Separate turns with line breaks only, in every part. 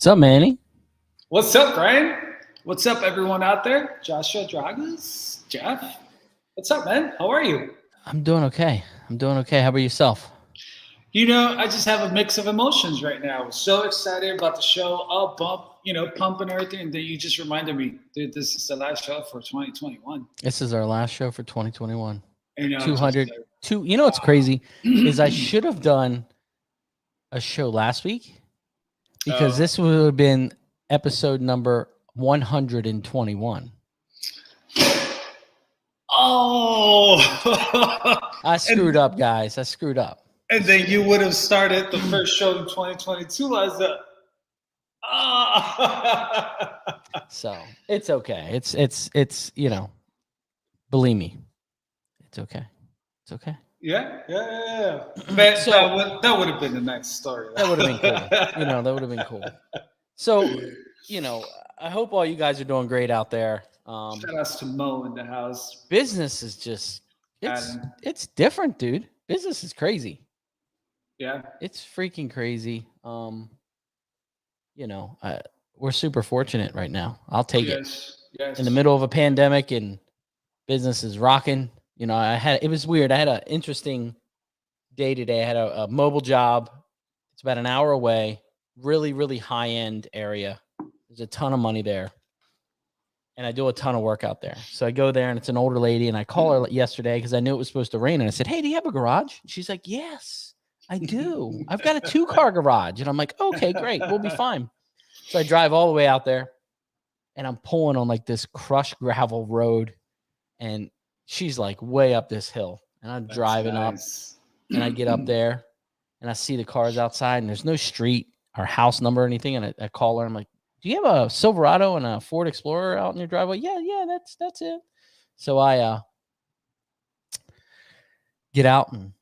What's up, Manny?
What's up, Ryan? What's up, everyone out there? Joshua Dragas, Jeff. What's up, man? How are you?
I'm doing okay. How about yourself?
You know, I just have a mix of emotions right now. I was so excited about the show, all pump and everything. And then you just reminded me, dude, this is the last show for 2021.
This is our last show for 2021.
You know,
200. You know what's crazy is I should have done a show last week because this would have been episode number 121.
Oh,
I screwed up, guys. I screwed up.
And then you would have started the first show in 2022 as a.
So it's okay. It's believe me, it's okay. It's okay.
Yeah. But so, that would have been the next story.
That would have been cool. That would have been cool. So, I hope all you guys are doing great out there.
Shout outs to Mo in the house.
Business is just it's different, dude. Business is crazy.
Yeah.
It's freaking crazy. We're super fortunate right now. I'll take it.
Yes.
In the middle of a pandemic and business is rocking. It was weird. I had an interesting day today. I had a mobile job. It's about an hour away. Really, really high-end area. There's a ton of money there. And I do a ton of work out there. So I go there, and it's an older lady, and I call her yesterday because I knew it was supposed to rain. And I said, hey, do you have a garage? And she's like, yes, I do. I've got a 2-car garage. And I'm like, okay, great. We'll be fine. So I drive all the way out there, and I'm pulling on like this crushed gravel road, and she's like way up this hill. And I'm driving up, and I get up there, and I see the cars outside, and there's no street or house number or anything. And I call her. I'm like, do you have a Silverado and a Ford Explorer out in your driveway? Yeah, that's it. So I get out, and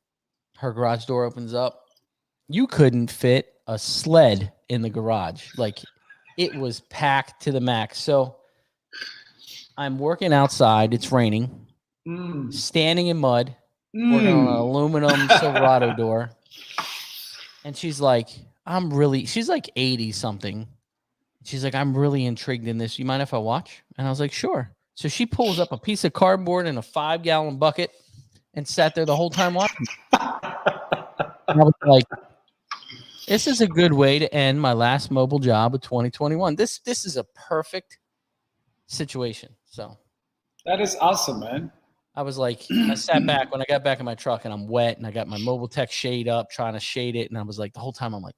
her garage door opens up. You couldn't fit a sled in the garage. Like, it was packed to the max. So I'm working outside. It's raining. Standing in mud, working on an aluminum Silverado door. And she's like, she's like 80 something. She's like, I'm really intrigued in this. You mind if I watch? And I was like, sure. So she pulls up a piece of cardboard and a 5-gallon bucket and sat there the whole time watching. And I was like, this is a good way to end my last mobile job of 2021. This is a perfect situation. So
that is awesome, man.
I was like, I sat back when I got back in my truck, and I'm wet, and I got my Mobile Tech shade up, trying to shade it. And I was like, the whole time I'm like,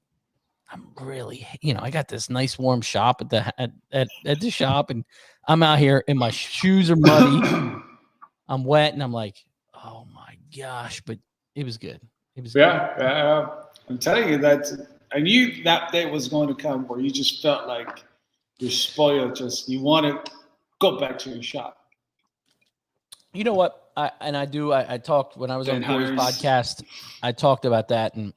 I'm really, I got this nice warm shop at the shop, and I'm out here and my shoes are muddy. I'm wet, and I'm like, oh my gosh, but it was good. It was
good. I'm telling you that I knew that day was going to come where you just felt like you're spoiled. You want to go back to your shop.
You know what? I talked when I was on Corey's podcast. I talked about that, and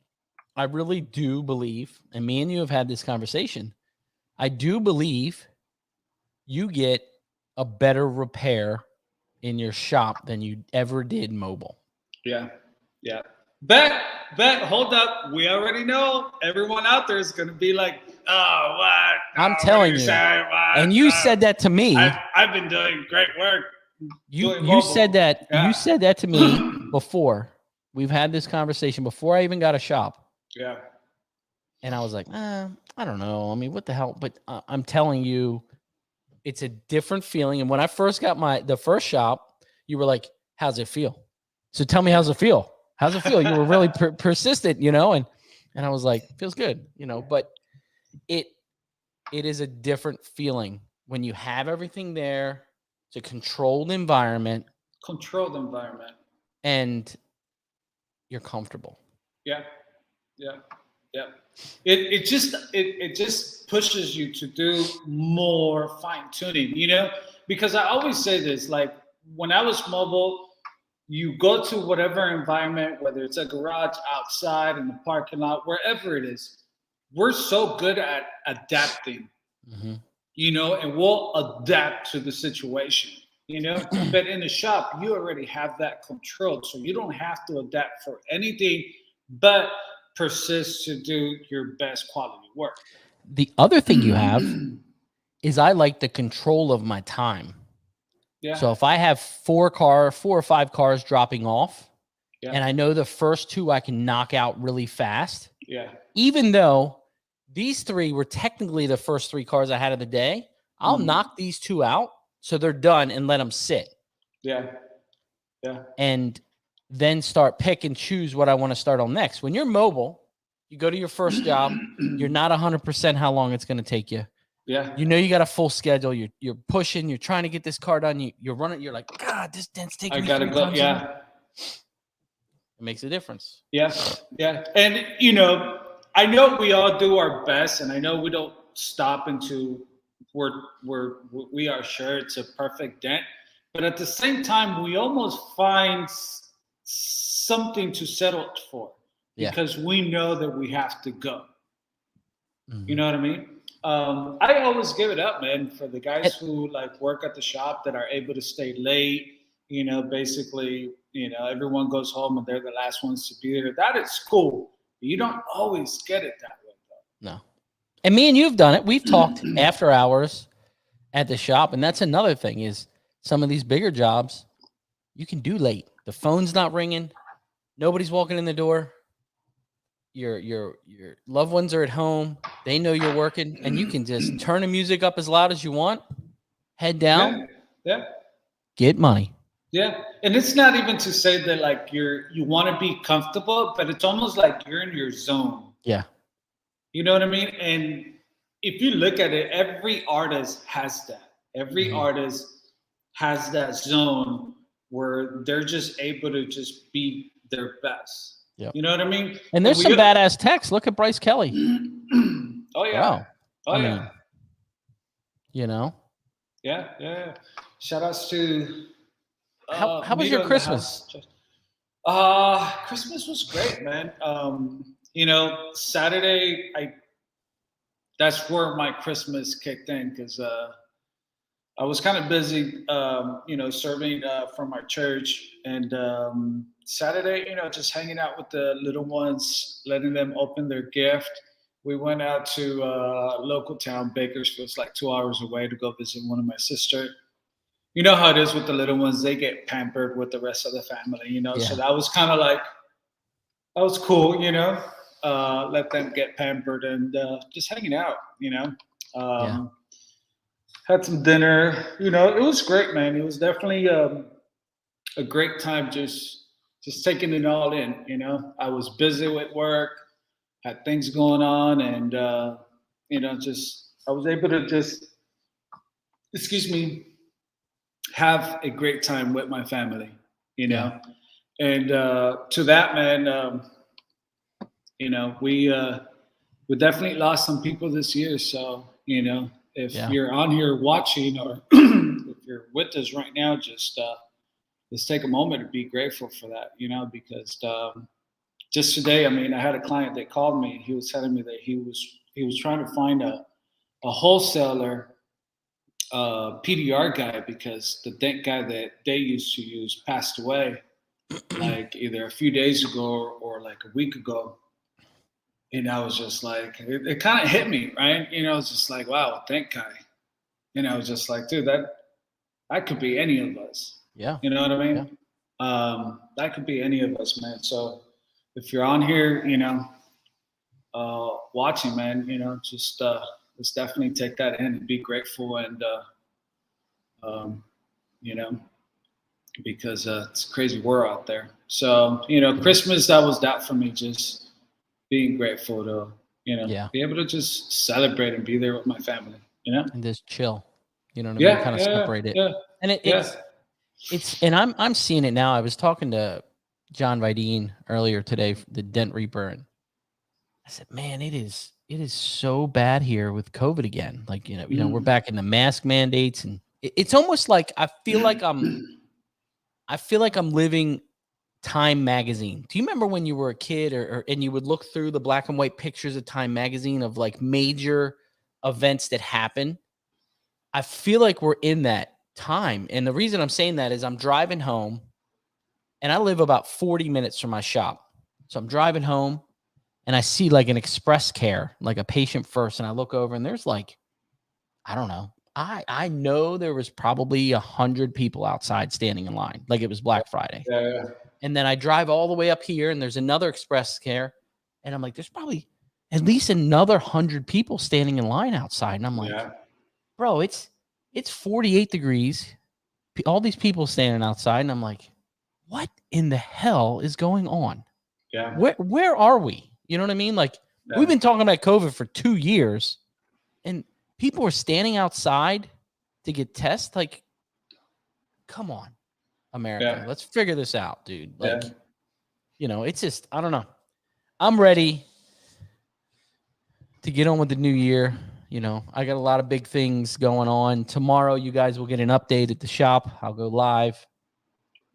I really do believe, and me and you have had this conversation, I do believe you get a better repair in your shop than you ever did mobile.
Yeah. Bet, hold up. We already know everyone out there is going to be like, oh, what?
I'm telling you. And you said that to me.
I've been doing great work.
You said that. Yeah. You said that to me before. We've had this conversation before I even got a shop.
Yeah.
And I was like, I don't know. I mean, what the hell? But I'm telling you, it's a different feeling. And when I first got the first shop, you were like, how's it feel? So tell me, how's it feel? How's it feel? You were really persistent, and I was like, feels good, but it is a different feeling when you have everything there. It's a controlled environment. And you're comfortable.
Yeah. It just pushes you to do more fine tuning, because I always say this, like when I was mobile, you go to whatever environment, whether it's a garage, outside, in the parking lot, wherever it is, we're so good at adapting, and we'll adapt to the situation, but in the shop, you already have that control. So you don't have to adapt for anything, but persist to do your best quality work.
the other thing you have is I like the control of my time.
Yeah.
So if I have 4 or 5 cars dropping off,
Yeah.
and I know the first 2 I can knock out really fast.
Yeah.
Even though these 3 were technically the first 3 cars I had of the day, I'll knock these 2 out so they're done and let them sit.
Yeah. Yeah.
And then start pick and choose what I want to start on next. When you're mobile, you go to your first job, you're not 100% how long it's going to take you.
Yeah.
You know, you got a full schedule. You're pushing, you're trying to get this car done. You're running, you're like, God, this dent's taking me 3 times.
Yeah.
It makes a difference.
Yeah. Yeah. And, you know, I know we all do our best, and I know we don't stop into we are sure it's a perfect dent. But at the same time, we almost find something to settle for because we know that we have to go. You know what I mean? I always give it up, man, for the guys who like work at the shop that are able to stay late. You know, basically, you know, everyone goes home and they're the last ones to be there. That is cool. You don't always get it that way, though.
No. And me and you've done it. We've talked after hours at the shop, and that's another thing is some of these bigger jobs you can do late. The phone's not ringing. Nobody's walking in the door. Your loved ones are at home. They know you're working, and you can just turn the music up as loud as you want, head down, get money.
Yeah, and it's not even to say that like you want to be comfortable, but it's almost like you're in your zone.
Yeah,
you know what I mean. And if you look at it, every artist has that. Every artist has that zone where they're just able to just be their best.
Yep.
You know what I mean?
And there's some badass techs. Look at Bryce Kelly.
Oh yeah.
Wow.
Oh yeah. Mean,
you know.
Yeah, yeah. Shout outs to.
How was your Christmas?
Christmas was great, man. You know, Saturday, that's where my Christmas kicked in because I was kind of busy, you know, serving from our church, and Saturday, you know, just hanging out with the little ones, letting them open their gift. We went out to local town, Bakersfield. It's like 2 hours away to go visit one of my sisters. You know how it is with the little ones; they get pampered with the rest of the family, you know. Yeah. So that was kind of like, that was cool, you know. Let them get pampered and just hanging out, you know. Had some dinner, you know. It was great, man. It was definitely a great time, just taking it all in, you know. I was busy with work, had things going on, and you know, just I was able to just, have a great time with my family, you know. And to that, man, you know, we definitely lost some people this year. So, you know, if you're on here watching or if you're with us right now, just take a moment to be grateful for that, you know, because just today, I mean, I had a client that called me. He was telling me that he was trying to find a wholesaler PDR guy because the dent guy that they used to use passed away like either a few days ago or like a week ago. And I was just like, it kind of hit me, right? You know, it's just like, wow, dent guy. And I was just like, dude, that could be any of us.
Yeah.
You know what I mean? Yeah. That could be any of us, man. So if you're on here, you know, watching, man, you know, just let's definitely take that in and be grateful and, you know, because it's a crazy world out there. So, you know, Christmas, that was that for me, just being grateful to, you know, be able to just celebrate and be there with my family, you know?
And just chill, you know what I mean? Kind of separate it. Yeah. And it's, and I'm seeing it now. I was talking to John Vidine earlier today, the Dent Reaper, and I said, man, it is so bad here with COVID again. Like, you know, we're back in the mask mandates, and it's almost like I feel like I'm living Time magazine. Do you remember when you were a kid and you would look through the black and white pictures of Time magazine of like major events that happen? I feel like we're in that time. And the reason I'm saying that is I'm driving home and I live about 40 minutes from my shop. So I'm driving home and I see like an express care, like a patient first, and I look over and there's like, I don't know. I know there was probably 100 people outside standing in line, like it was Black Friday.
Yeah.
And then I drive all the way up here and there's another express care. And I'm like, there's probably at least another 100 people standing in line outside. And I'm like, bro, it's 48 degrees. All these people standing outside. And I'm like, what in the hell is going on?
Yeah.
Where are we? You know what I mean? Like we've been talking about COVID for 2 years and people are standing outside to get tests. Like, come on, America. Let's figure this out, dude. Like, you know, it's just, I don't know. I'm ready to get on with the new year. You know, I got a lot of big things going on. Tomorrow, you guys will get an update at the shop. I'll go live,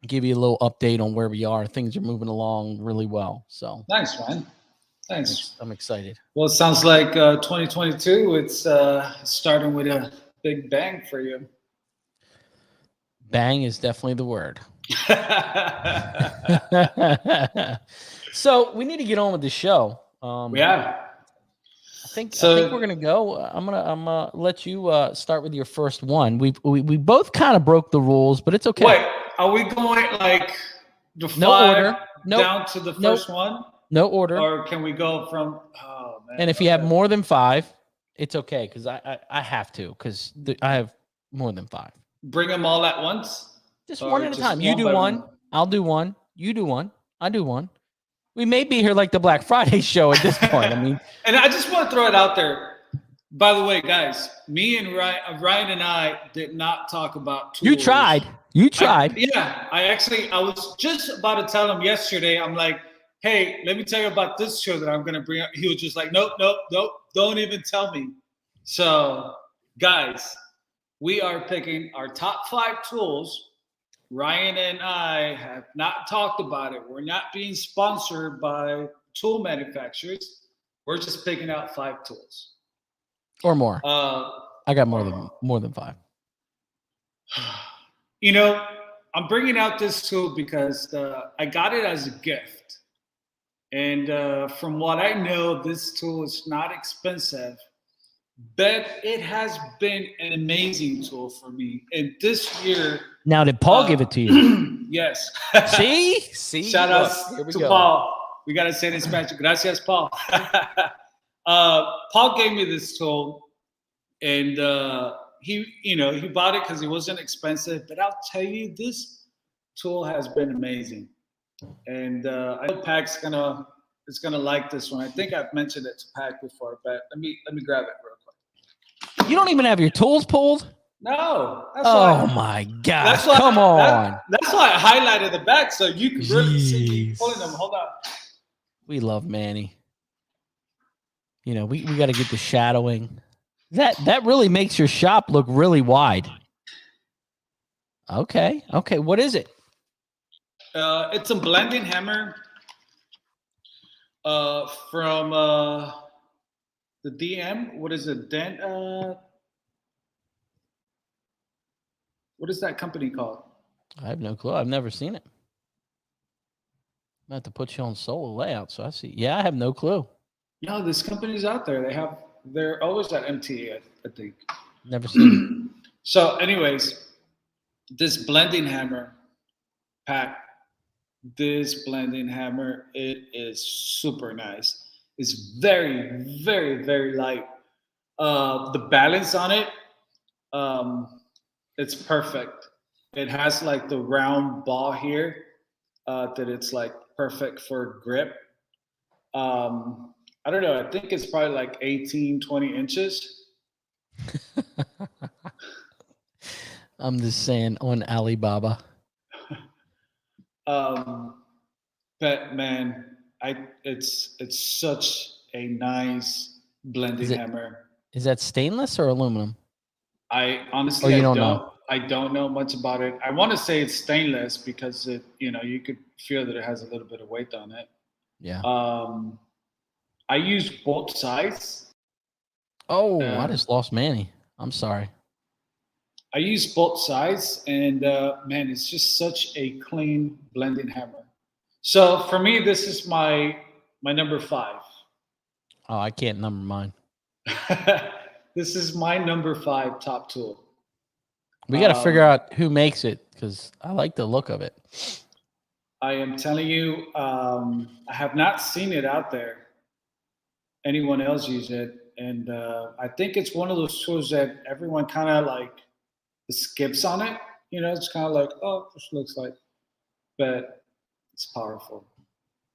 give you a little update on where we are. Things are moving along really well. So
nice, man. Thanks.
I'm excited.
Well, it sounds like 2022. It's starting with a big bang for you.
Bang is definitely the word. So we need to get on with the show. I think we're gonna go. I'm gonna let you start with your first one. We both kind of broke the rules, but it's okay.
Wait, are we going like the five down to the first one?
No order.
Or can we go from? Oh man!
And if you have more than 5, it's okay because I have to because I have more than 5.
Bring them all at once.
Just one at a time. You do one. I'll do one. You do one. I do one. We may be here like the Black Friday show at this point. I mean,
and I just want to throw it out there. By the way, guys, me and Ryan and I did not talk about tools.
You tried.
I was just about to tell him yesterday. I'm like, hey, let me tell you about this show that I'm going to bring up. He was just like, nope, don't even tell me. So, guys, we are picking our top 5 tools. Ryan and I have not talked about it. We're not being sponsored by tool manufacturers. We're just picking out 5 tools.
Or more. I got more than 5.
You know, I'm bringing out this tool because I got it as a gift. And from what I know, this tool is not expensive, but it has been an amazing tool for me. And this year.
Now, did Paul give it to you?
Yes.
See?
Shout out to Paul. We got to say it in Spanish. Gracias, Paul. Paul gave me this tool, and he bought it because it wasn't expensive. But I'll tell you, this tool has been amazing. And I know Pac's is gonna like this one. I think I've mentioned it to Pac before, but let me grab it real quick.
You don't even have your tools pulled?
No.
My God! Come on.
That's why I highlighted the back so you can really see me pulling them. Hold on.
We love Manny. You know, we got to get the shadowing. That really makes your shop look really wide. Okay. What is it?
It's a blending hammer from the DM. What is it? Dent. What is that company called?
I have no clue. I've never seen it. I have to put you on solo layout, so I see. Yeah, I have no clue.
No, this company's out there. They're always at MTA, I think.
Never seen it.
So, anyways, this blending hammer, Pat. This blending hammer, it is super nice. It's very, very, very light. The balance on it, it's perfect. It has like the round ball here that it's like perfect for grip. I don't know. I think it's probably like 18, 20 inches.
I'm just saying on Alibaba.
But man, it's such a nice blending hammer.
Is that stainless or aluminum?
I honestly I don't know much about it. I want to say it's stainless because it, you could feel that it has a little bit of weight on it.
Yeah.
I use both sides.
Oh, I just lost Manny. I'm sorry.
I use both sides, and man, it's just such a clean blending hammer. So for me, this is my number 5.
Oh, I can't number mine.
This is my number 5 top tool.
We got to figure out who makes it because I like the look of it.
I am telling you, I have not seen it out there. Anyone else use it. And I think it's one of those tools that everyone kind of like skips on it. You know, it's kind of like, oh, this looks like, but it's powerful.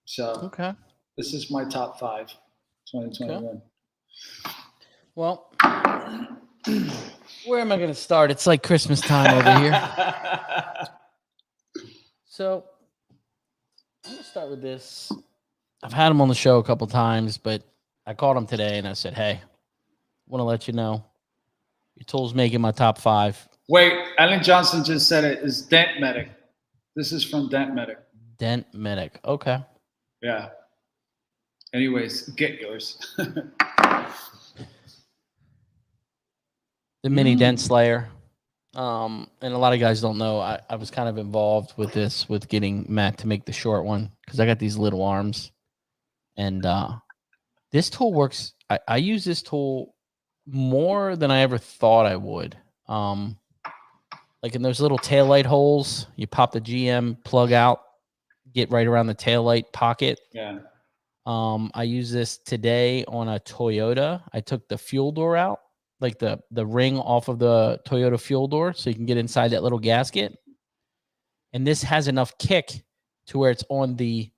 So
Okay.
This is my top 5, 2021.
Okay. Well, where am I going to start? It's like Christmas time over here. So I'm going to start with this. I've had him on the show a couple times, but I called him today and I said, hey, I want to let you know your tool's making my top 5.
Wait, Alan Johnson just said it is Dent Medic. This is from Dent Medic.
Dent Medic. Okay.
Yeah. Anyways, get yours.
The mini dent slayer. And a lot of guys don't know, I was kind of involved with this, with getting Matt to make the short one because I got these little arms. And this tool works. I use this tool more than I ever thought I would. Like in those little taillight holes, you pop the GM plug out, get right around the taillight pocket.
Yeah.
I use this today on a Toyota. I took the fuel door out, like the ring off of the Toyota fuel door, so you can get inside that little gasket. And this has enough kick to where it's on the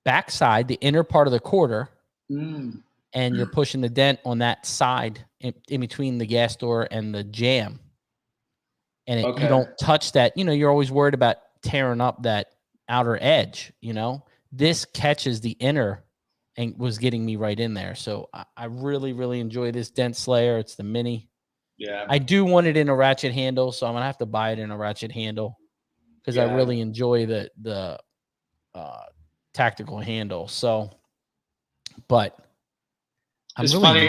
backside, the inner part of the quarter, and you're pushing the dent on that side in between the gas door and the jam. And you don't touch that. You know, you're always worried about tearing up that outer edge, you know. This catches the inner and was getting me right in there. So I really, really enjoy this dent slayer. It's the mini.
Yeah.
I do want it in a ratchet handle, so I'm going to have to buy it in a ratchet handle because I really enjoy the tactical handle. So, but
it's really funny.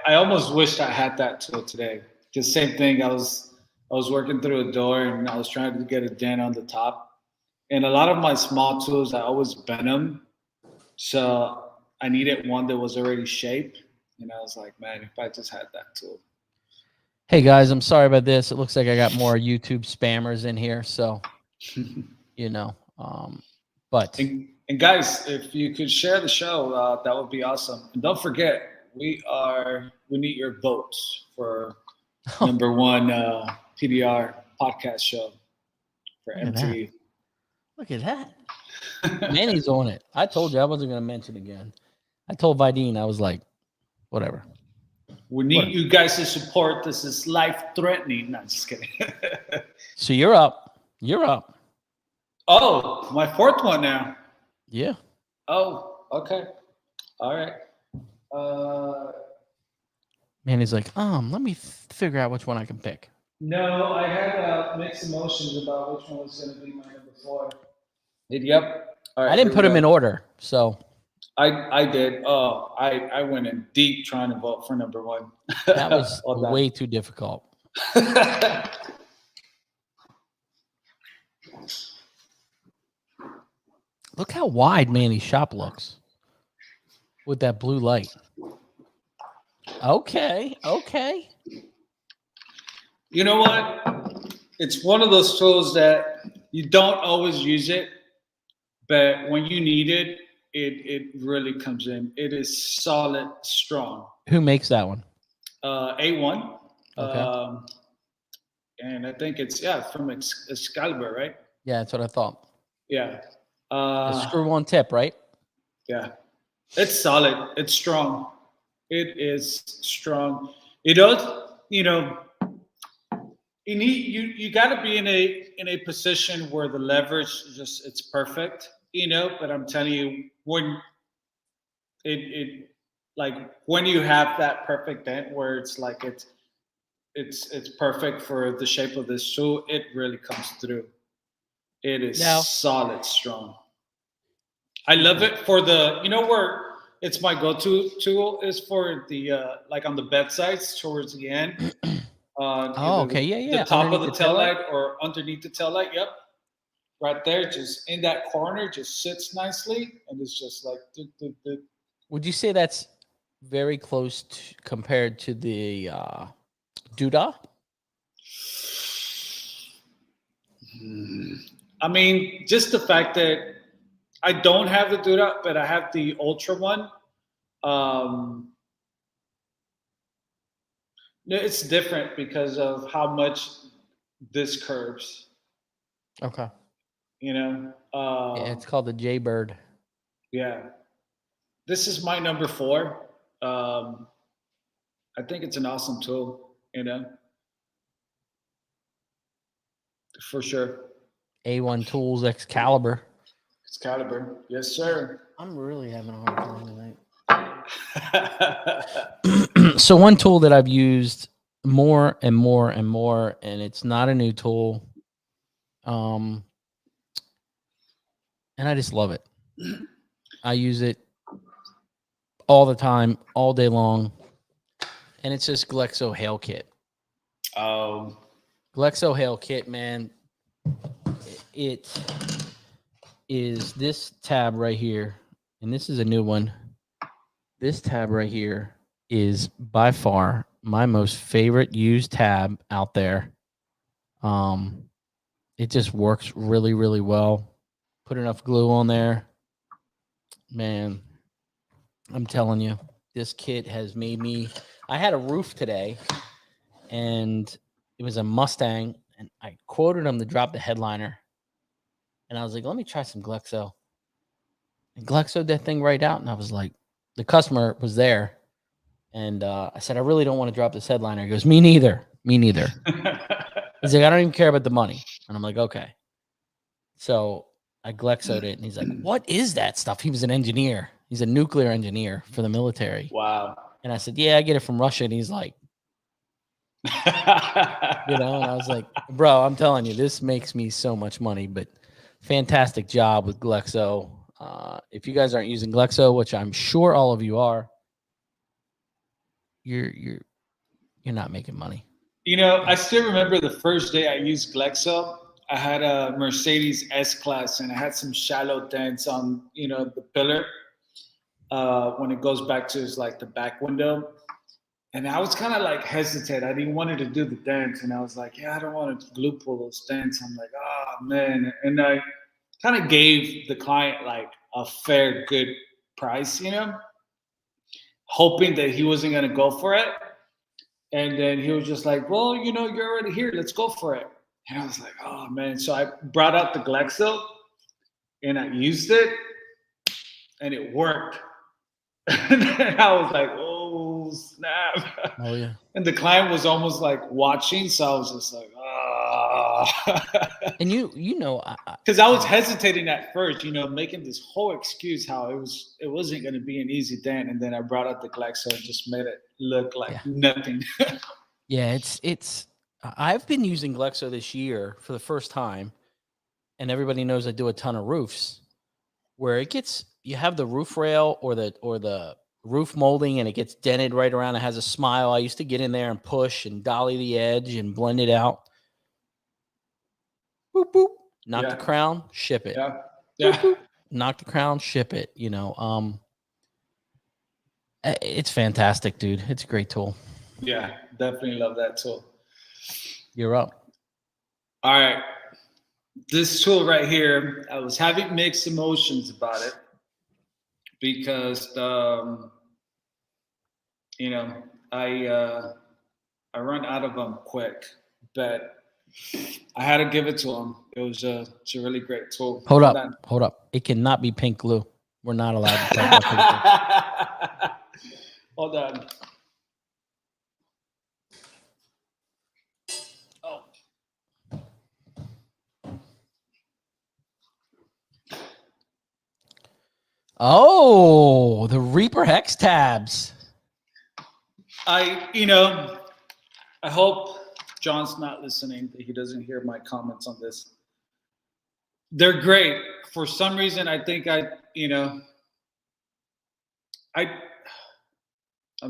I almost wished I had that tool today. Just same thing. I was working through a door and I was trying to get a dent on the top. And a lot of my small tools, I always bend them. So I needed one that was already shaped. And I was like, man, if I just had that tool.
Hey guys, I'm sorry about this. It looks like I got more YouTube spammers in here. So, you know, but.
And guys, if you could share the show, that would be awesome. And don't forget, we need your votes for number 1 PBR podcast show for MTV.
Look at that. Manny's on it. I told you I wasn't going to mention again. I told Vidine, I was like, whatever.
We need you guys to support. This is life-threatening. No, just kidding.
So you're up. You're up.
Oh, my 4th one now.
Yeah.
Oh, okay. All right.
Manny's like, let me figure out which one I can pick.
No, I had mixed emotions about which one was going to be my number 4. Yep. All right,
I didn't put them in order, so.
I did. Oh, I went in deep trying to vote for number 1.
That was way too difficult. Look how wide Manny's shop looks with that blue light. Okay.
You know what? It's one of those tools that you don't always use it, but when you need it, it really comes in. It is solid, strong.
Who makes that one?
A1.
Okay.
And I think it's from Excalibur, right?
Yeah, that's what I thought.
Yeah.
A screw-on tip, right?
Yeah. It's solid. It's strong. It is strong. It does, you know, you got to be in a position where the leverage it's perfect, you know. But I'm telling you, when when you have that perfect dent where it's like it's perfect for the shape of this tool, it really comes through. It is solid, strong. I love it for the, you know, where it's my go-to tool is for the like on the bedsides towards the end.
Okay, yeah.
The top of the taillight or underneath the taillight. Yep, right there, just in that corner, just sits nicely, and it's just like.
Would you say that's very close to, compared to the Duda.
I mean, just the fact that I don't have the Duda, but I have the Ultra one. It's different because of how much this curves.
Okay.
You know.
Yeah, it's called the Jaybird.
Yeah. This is my number 4. I think it's an awesome tool. You know. For sure.
A1 Tools Excalibur.
Excalibur. Yes, sir.
I'm really having a hard time tonight. So one tool that I've used more and more and more, and it's not a new tool, and I just love it. I use it all the time, all day long, and it's this Glexo Hail Kit.
Oh.
Glexo Hail Kit, man. It is this tab right here, and this is a new one. This tab right here is by far my most favorite used tab out there. It just works really, really well. Put enough glue on there. Man, I'm telling you, this kit has made me. I had a roof today, and it was a Mustang, and I quoted him to drop the headliner. And I was like, let me try some Glexo. And Glexo that thing right out. And I was like, the customer was there. And I said, I really don't want to drop this headliner. He goes, me neither. Me neither. He's like, I don't even care about the money. And I'm like, okay. So I Glexo'd it. And he's like, what is that stuff? He was an engineer. He's a nuclear engineer for the military.
Wow.
And I said, yeah, I get it from Russia. And he's like, and I was like, bro, I'm telling you, this makes me so much money. But fantastic job with Glexo. If you guys aren't using Glexo, which I'm sure all of you are, you're not making money.
I still remember the first day I used Glexo. I had a Mercedes S-Class, and I had some shallow dents on, the pillar when it goes back to like the back window. And I was kind of like hesitant. I didn't want to do the dents, and I was like, yeah, I don't want to glue pull those dents. I'm like, oh man, and I kind of gave the client like a fair, good price, hoping that he wasn't going to go for it. And then he was just like, well, you're already here. Let's go for it. And I was like, oh, man. So I brought out the Glexo, and I used it, and it worked. And then I was like, oh, snap.
Oh, yeah.
And the client was almost like watching. So I was just like,
And
because I was hesitating at first, making this whole excuse how it wasn't going to be an easy dent, and then I brought out the Glexo and just made it look like nothing.
Yeah, it's. I've been using Glexo this year for the first time, and everybody knows I do a ton of roofs, where you have the roof rail or the roof molding, and it gets dented right around. It has a smile. I used to get in there and push and dolly the edge and blend it out. Boop, boop. Knock the crown, ship it.
Yeah.
Boop, boop. Knock the crown, ship it. It's fantastic, dude. It's a great tool.
Yeah, definitely love that tool.
You're up.
All right. This tool right here, I was having mixed emotions about it because, I run out of them quick, but I had to give it to him. It's a really great tool.
Hold up. It cannot be pink glue. We're not allowed to talk about pink glue.
Hold on.
Oh, the Reaper Hex tabs.
I hope John's not listening, that he doesn't hear my comments on this. They're great. For some reason, I think I'm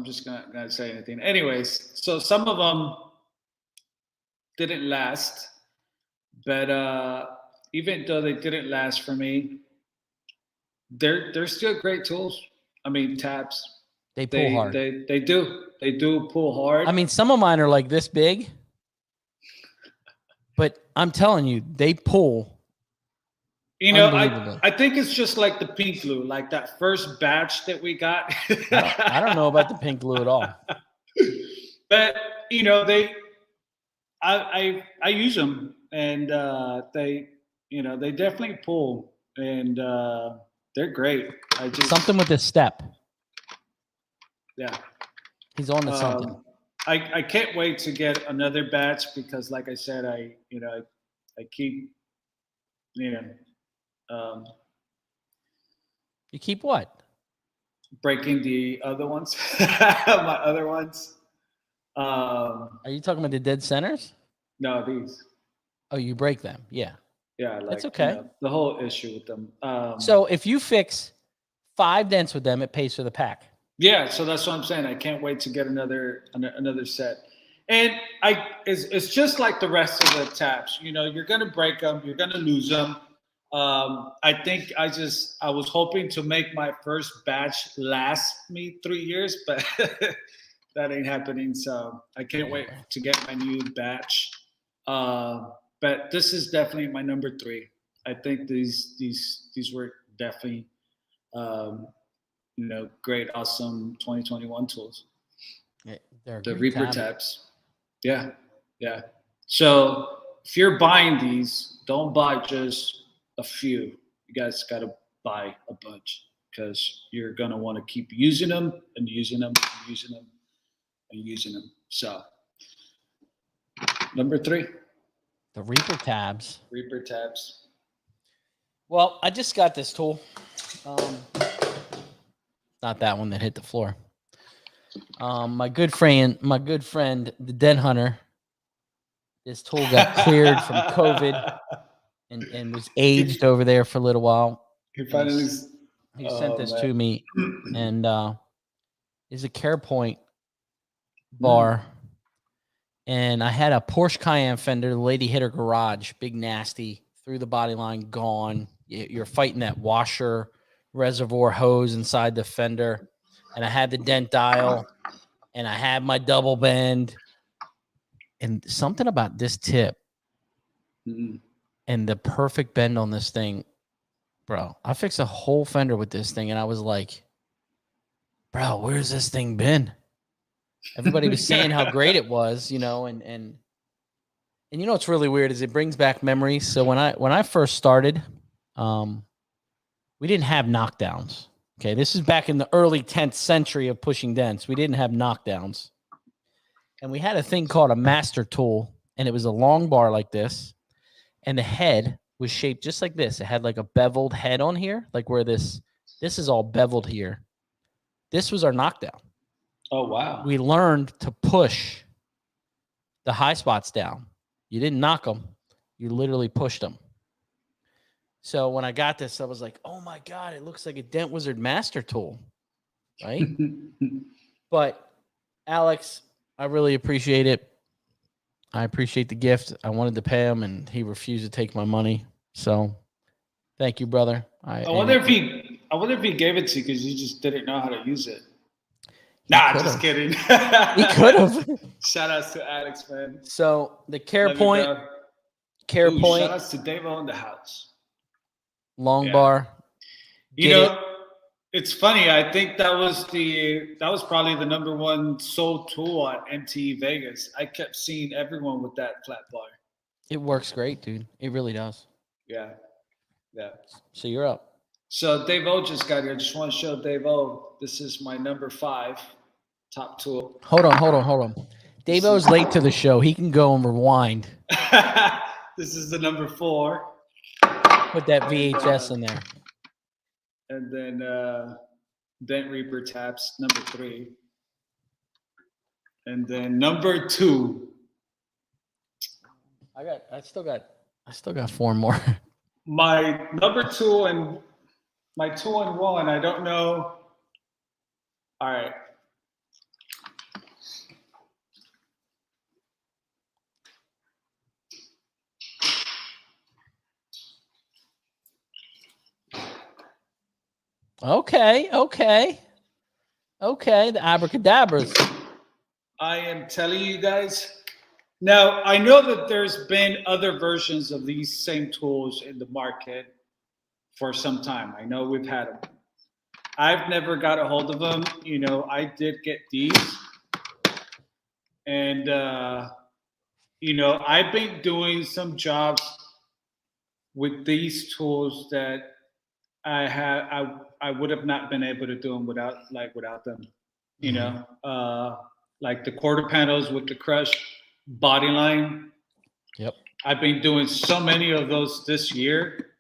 just gonna say anything. Anyways, so some of them didn't last, but even though they didn't last for me, they're still great tools. I mean, tabs.
They pull hard.
They do pull hard.
I mean, some of mine are like this big, but I'm telling you, they pull.
You know, I think it's just like the pink glue, like that first batch that we got.
I don't know about the pink glue at all.
But you know, I use them, and they definitely pull, and they're great.
Something with this step.
Yeah,
he's on to something.
I can't wait to get another batch because, like I said, I keep
you keep what?
Breaking the other ones, my other ones.
Are you talking about the dead centers?
No, these.
Oh, you break them. Yeah.
Yeah, like,
that's okay.
The whole issue with them.
So if you fix 5 dents with them, it pays for the pack.
Yeah, so that's what I'm saying. I can't wait to get another set. And it's just like the rest of the tabs. You know, you're gonna break them, you're gonna lose them. I think I was hoping to make my first batch last me 3 years, but that ain't happening. So I can't wait to get my new batch. But this is definitely my number 3. I think these were definitely great, awesome 2021 tools.
Yeah,
the Reaper tabs. Yeah. So if you're buying these, don't buy just a few. You guys got to buy a bunch because you're going to want to keep using them and using them and using them and using them. So number 3.
The Reaper tabs.
Reaper tabs.
Well, I just got this tool. Not that one that hit the floor. My good friend, the Dent Hunter. This tool got cleared from COVID and was aged over there for a little while.
He finally
sent this to me, and is a CarePoint bar. And I had a Porsche Cayenne fender. The lady hit her garage, big nasty, through the body line, gone. You're fighting that washer reservoir hose inside the fender. And I had the dent dial, and I had my double bend. And something about this tip and the perfect bend on this thing, bro. I fixed a whole fender with this thing, and I was like, bro, where's this thing been? Everybody was saying how great it was, and you know what's really weird is it brings back memories. So when I first started, we didn't have knockdowns. Okay, this is back in the early 10th century of pushing dents. We didn't have knockdowns. And we had a thing called a master tool, and it was a long bar like this, and the head was shaped just like this. It had like a beveled head on here, like where this is all beveled here. This was our knockdown.
Oh, wow.
We learned to push the high spots down. You didn't knock them. You literally pushed them. So when I got this, I was like, oh, my God, it looks like a Dent Wizard master tool, right? But, Alex, I really appreciate it. I appreciate the gift. I wanted to pay him, and he refused to take my money. So thank you, brother. I wonder if
he gave it to you because you just didn't know how to use it. Nah, just kidding.
He could have.
Shout outs to Alex, man.
So the CarePoint.
Shout outs to Davo in the house.
Long bar.
It's funny. I think that was probably the number 1 sold tool at MTE Vegas. I kept seeing everyone with that flat bar.
It works great, dude. It really does.
Yeah.
So you're up.
So Dave O just got here. I just want to show Dave O. This is my number 5 top tool.
Hold on. Dave O's late to the show. He can go and rewind.
This is the number 4.
Put that VHS in there.
And then Dent Reaper tabs, number 3. And then number 2.
I still got 4 more.
My number 2 and my 2 and 1, I don't know. All right.
Okay. Okay, the abracadabras.
I am telling you guys. Now, I know that there's been other versions of these same tools in the market for some time. I know we've had them. I've never got a hold of them. You know, I did get these. And, you know, I've been doing some jobs with these tools that I would have not been able to do them without them. You know, like the quarter panels with the crush body line.
Yep.
I've been doing so many of those this year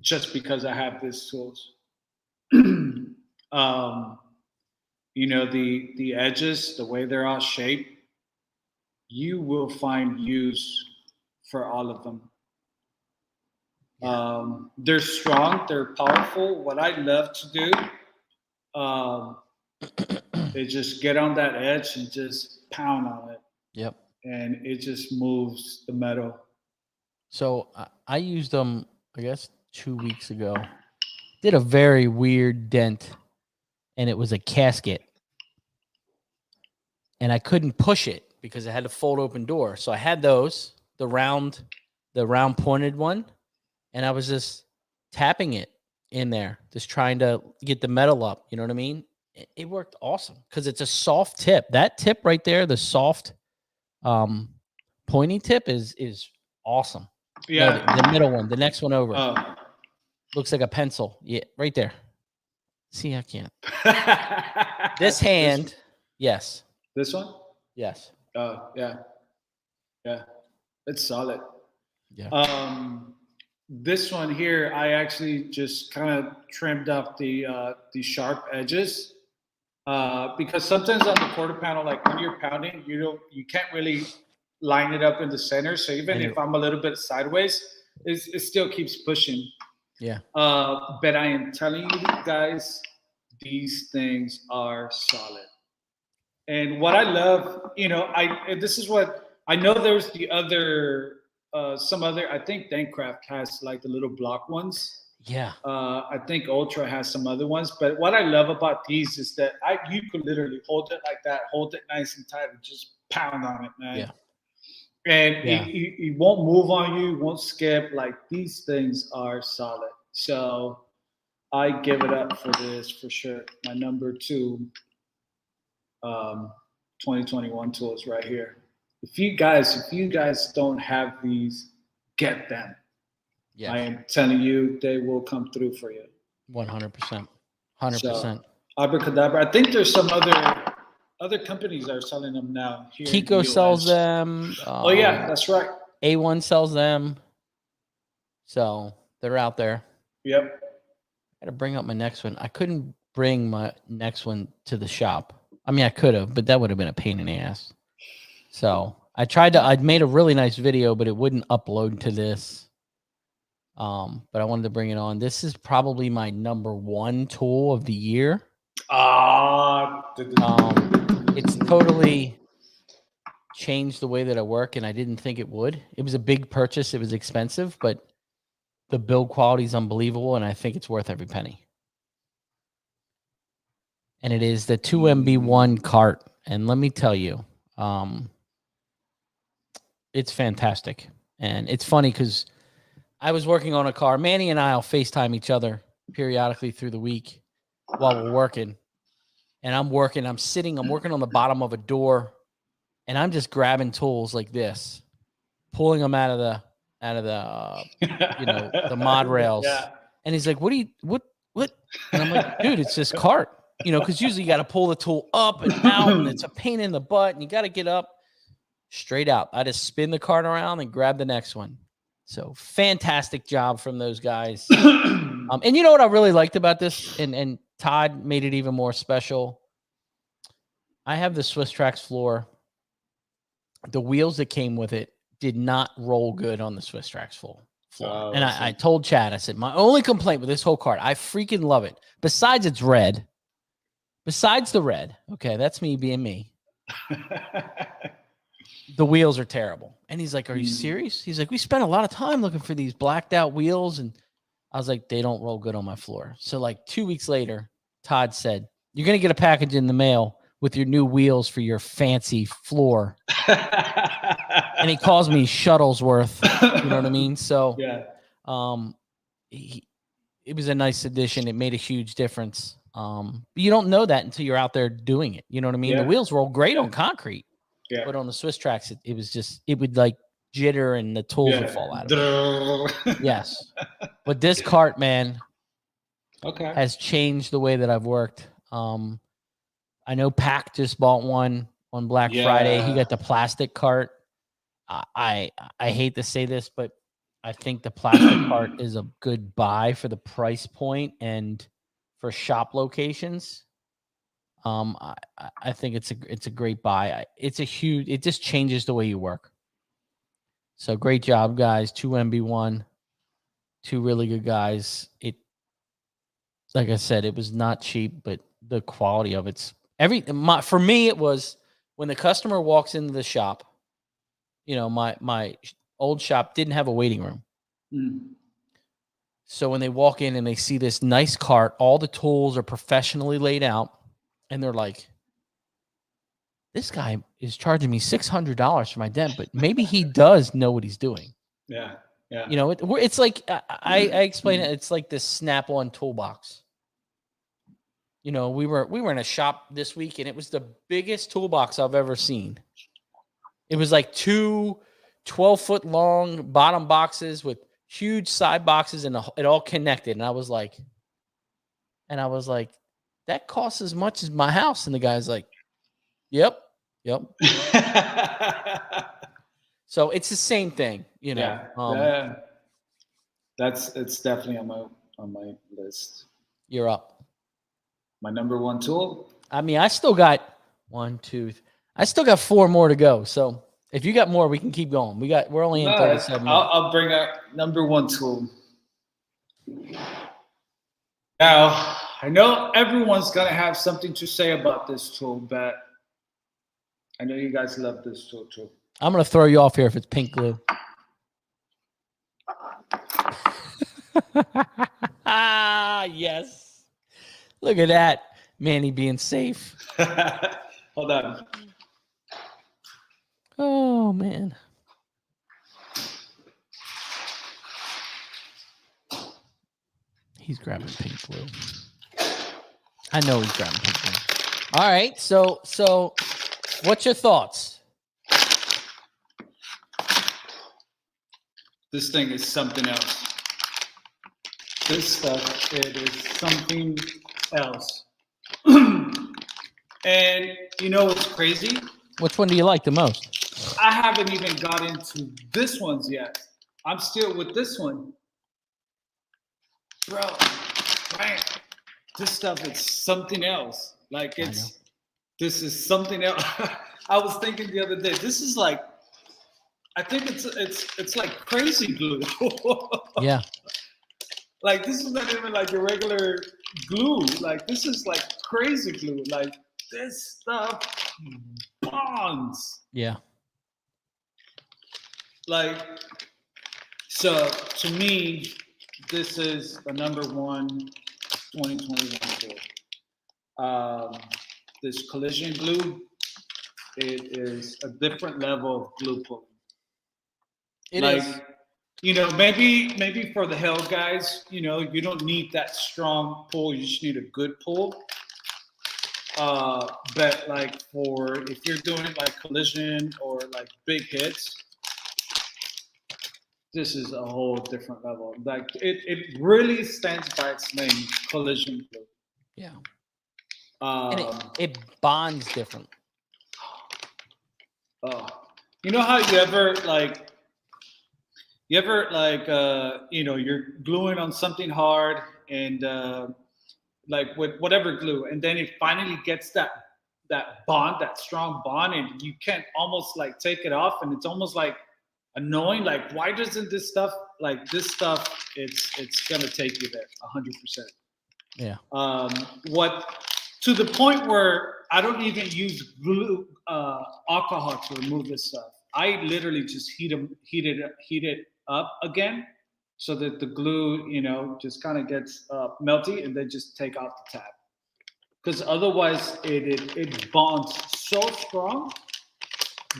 just because I have these tools. You know, the edges, the way they're all shaped, you will find use for all of them. They're strong, they're powerful. What I love to do is just get on that edge and just pound on it.
Yep.
And it just moves the metal.
So I used them, I guess, 2 weeks ago. Did a very weird dent, and it was a casket. And I couldn't push it because it had a fold open door. So I had those, the round pointed one, and I was just tapping it in there, just trying to get the metal up. You know what I mean? It worked awesome because it's a soft tip. That tip right there, the soft pointy tip is awesome.
Yeah.
No, the middle one, the next one over. Looks like a pencil. Yeah, right there. See, I can't. This hand, yes.
This one?
Yes.
Oh, yeah. Yeah. It's solid.
Yeah.
This one here, I actually just kind of trimmed off the sharp edges. Because sometimes on the quarter panel, like when you're pounding, you can't really line it up in the center. So even if I'm a little bit sideways, it still keeps pushing.
Yeah.
But I am telling you guys, these things are solid. And what I love, you know, this is what I know. There's the other, some other. I think Dentcraft has like the little block ones.
Yeah.
I think Ultra has some other ones. But what I love about these is that you could literally hold it like that, hold it nice and tight, and just pound on it, man.
Yeah.
And it won't move on you, won't skip. Like these things are solid. So I give it up for this for sure. My number 2 2021 tools right here. If you guys don't have these, get them.
Yeah.
I am telling you, they will come through for you.
100%. 100%.
Abracadabra. I think there's some other companies that are selling them now. Here
Kiko sells them.
Oh yeah, that's right.
A1 sells them. So they're out there.
Yep.
I got to bring up my next one. I couldn't bring my next one to the shop. I mean, I could have, but that would have been a pain in the ass. So I'd made a really nice video, but it wouldn't upload to this. But I wanted to bring it on. This is probably my number 1 tool of the year. It's totally changed the way that I work, and I didn't think it would. It was a big purchase. It was expensive, but the build quality is unbelievable, and I think it's worth every penny. And it is the 2MB1 cart. And let me tell you, it's fantastic. And it's funny because I was working on a car. Manny and I will FaceTime each other periodically through the week while we're working. And I'm working on the bottom of a door, and I'm just grabbing tools like this, pulling them out of the the mod rails.
Yeah.
And he's like, what? And I'm like, dude, it's this cart, because usually you got to pull the tool up and out, and it's a pain in the butt, and you got to get up straight out. I just spin the cart around and grab the next one. So fantastic job from those guys. And you know what I really liked about this, and Todd made it even more special. I have the Swiss Trax floor. The wheels that came with it did not roll good on the Swiss Trax floor. And I told Chad, I said, my only complaint with this whole cart, I freaking love it. Besides it's red. Besides the red. Okay, that's me being me. The wheels are terrible. And he's like, are you serious? He's like, we spent a lot of time looking for these blacked out wheels. And I was like, they don't roll good on my floor. So like 2 weeks later, Todd said, You're going to get a package in the mail with your new wheels for your fancy floor. And he calls me Shuttlesworth. You know what I mean? So,
Yeah.
It was a nice addition. It made a huge difference. But you don't know that until you're out there doing it. You know what I mean?
Yeah.
The wheels roll great on concrete,
Yeah.
but on the Swiss tracks, it was just, it would like jitter and the tools would fall out of it. Yes. But this cart, man, has changed the way that I've worked. I know Pac just bought one on Black Friday. He got the plastic cart. I hate to say this, but I think the plastic cart is a good buy for the price point and for shop locations. I think it's a great buy. It just changes the way you work. So great job, guys. 2MB1, 2 really good guys. Like I said, it was not cheap, but the quality of for me, it was when the customer walks into the shop. You know, my old shop didn't have a waiting room. So when they walk in and they see this nice cart, all the tools are professionally laid out, and they're like, this guy is charging me $600 for my dent, but maybe he does know what he's doing.
Yeah. Yeah.
You know, it's like, I explain it. It's like this Snap-on toolbox. You know, we were in a shop this week, and it was the biggest toolbox I've ever seen. It was like 2 12-foot long bottom boxes with huge side boxes, and it all connected. And I was like, that costs as much as my house. And the guy's like, yep. So it's the same thing, you know.
It's definitely on my list.
You're up.
My number one tool.
I mean, I still got 4 more to go. So if you got more, we can keep going. We're only in 37 minutes.
I'll bring up number one tool. Now, I know everyone's gonna have something to say about this tool, but I know you guys love this tool too.
I'm gonna throw you off here if it's pink glue. Yes. Look at that, Manny being safe.
Hold on.
Oh man. He's grabbing pink glue. I know he's grabbing pink glue. All right, so what's your thoughts?
This thing is something else. This stuff, it is something else. And you know what's crazy?
Which one do you like the most?
I haven't even got into this ones yet. I'm still with this one. Bro, man, this stuff is something else. Like this is something else. I was thinking the other day, this is like, I think it's like crazy glue.
Yeah.
Like this is not even like a regular glue. Like this is like crazy glue. Like this stuff bonds.
Yeah.
Like, so to me, this is the number one 2021 tool. This collision glue, it is a different level of glue pulling. It is. You know, maybe for the hell guys, you know, you don't need that strong pull. You just need a good pull. But like if you're doing like collision or like big hits, this is a whole different level. Like it really stands by its name, collision glue.
Yeah. And it bonds different.
You know how you ever you know, you're gluing on something hard and like with whatever glue, and then it finally gets that bond, that strong bond, and you can't almost like take it off, and it's almost like annoying. Like, why doesn't this stuff, it's gonna take you there 100%.
Yeah.
To the point where I don't even use glue, alcohol to remove this stuff. I literally just heat it up again, so that the glue, you know, just kind of gets melty, and then just take off the tap. because otherwise it bonds so strong